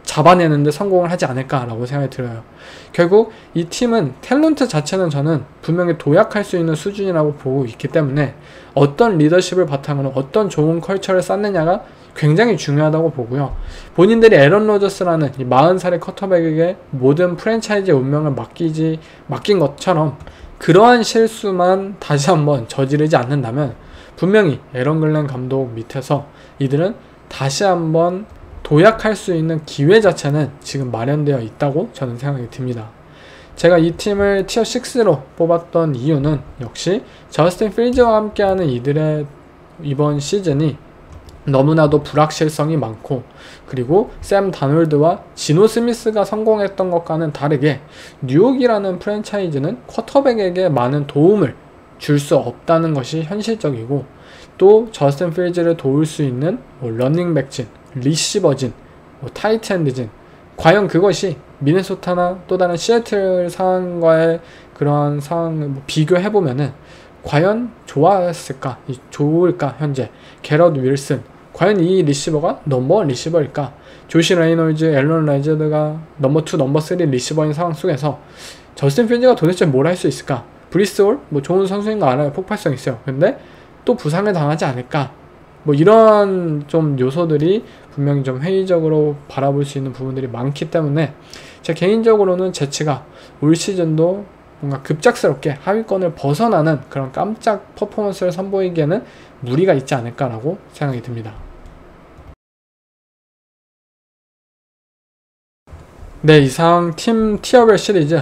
잡아내는데 성공을 하지 않을까라고 생각이 들어요. 결국 이 팀은 탤런트 자체는 저는 분명히 도약할 수 있는 수준이라고 보고 있기 때문에 어떤 리더십을 바탕으로 어떤 좋은 컬처를 쌓느냐가 굉장히 중요하다고 보고요. 본인들이 에런 로저스라는 이 40살의 쿼터백에게 모든 프랜차이즈의 운명을 맡긴 것처럼 그러한 실수만 다시 한번 저지르지 않는다면 분명히 에런 글렌 감독 밑에서 이들은 다시 한번 도약할 수 있는 기회 자체는 지금 마련되어 있다고 저는 생각이 듭니다. 제가 이 팀을 티어 6로 뽑았던 이유는 역시 저스틴 필즈와 함께하는 이들의 이번 시즌이 너무나도 불확실성이 많고, 그리고 샘 다놀드와 지노 스미스가 성공했던 것과는 다르게 뉴욕이라는 프랜차이즈는 쿼터백에게 많은 도움을 줄 수 없다는 것이 현실적이고, 또 저스틴 필즈를 도울 수 있는 뭐 러닝백진, 리시버진, 뭐 타이트엔드진, 과연 그것이 미네소타나 또 다른 시애틀 상황과의 그러한 상황을 뭐 비교해보면은 과연 좋을까? 현재 게럿 윌슨, 과연 이 리시버가 넘버원 리시버일까? 조시 레이놀즈, 앨런 레저드가 넘버 2, 넘버 3 리시버인 상황 속에서 저스틴 필즈가 도대체 뭘 할 수 있을까? 브리스올 뭐 좋은 선수인 거 알아요. 폭발성 있어요. 근데 또 부상을 당하지 않을까? 뭐 이런 좀 요소들이 분명히 좀 회의적으로 바라볼 수 있는 부분들이 많기 때문에 제 개인적으로는 제츠가 올 시즌도 뭔가 급작스럽게 하위권을 벗어나는 그런 깜짝 퍼포먼스를 선보이기에는 무리가 있지 않을까라고 생각이 듭니다. 네, 이상 팀 티어별 시리즈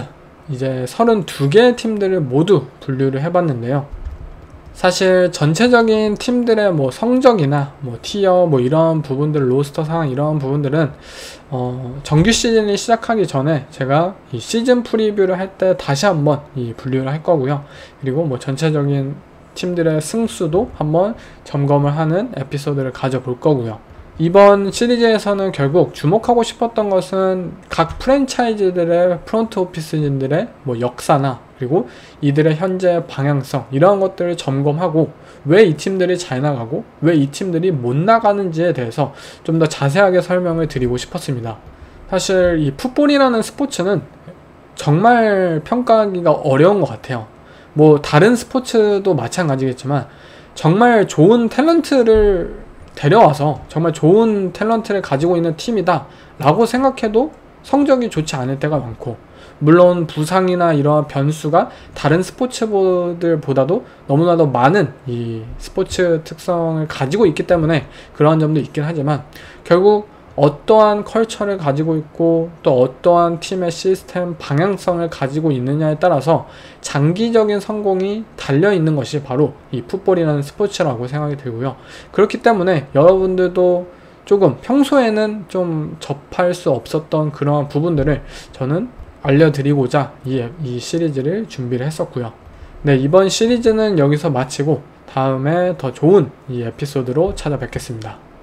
이제 32개의 팀들을 모두 분류를 해봤는데요. 사실 전체적인 팀들의 뭐 성적이나 뭐 티어 뭐 이런 부분들, 로스터 상황 이런 부분들은 정규 시즌이 시작하기 전에 제가 이 시즌 프리뷰를 할 때 다시 한번 이 분류를 할 거고요. 그리고 뭐 전체적인 팀들의 승수도 한번 점검을 하는 에피소드를 가져볼 거고요. 이번 시리즈에서는 결국 주목하고 싶었던 것은 각 프랜차이즈들의 프론트 오피스진들의 뭐 역사나 그리고 이들의 현재 방향성 이러한 것들을 점검하고 왜 이 팀들이 잘 나가고 왜 이 팀들이 못 나가는지에 대해서 좀 더 자세하게 설명을 드리고 싶었습니다. 사실 이 풋볼이라는 스포츠는 정말 평가하기가 어려운 것 같아요. 뭐 다른 스포츠도 마찬가지겠지만 정말 좋은 탤런트를 데려와서 정말 좋은 탤런트를 가지고 있는 팀이다 라고 생각해도 성적이 좋지 않을 때가 많고, 물론 부상이나 이러한 변수가 다른 스포츠들보다도 너무나도 많은 이 스포츠 특성을 가지고 있기 때문에 그러한 점도 있긴 하지만, 결국 어떠한 컬처를 가지고 있고 또 어떠한 팀의 시스템 방향성을 가지고 있느냐에 따라서 장기적인 성공이 달려있는 것이 바로 이 풋볼이라는 스포츠라고 생각이 들고요. 그렇기 때문에 여러분들도 조금 평소에는 좀 접할 수 없었던 그러한 부분들을 저는 알려드리고자 이 시리즈를 준비를 했었고요. 네, 이번 시리즈는 여기서 마치고 다음에 더 좋은 이 에피소드로 찾아뵙겠습니다.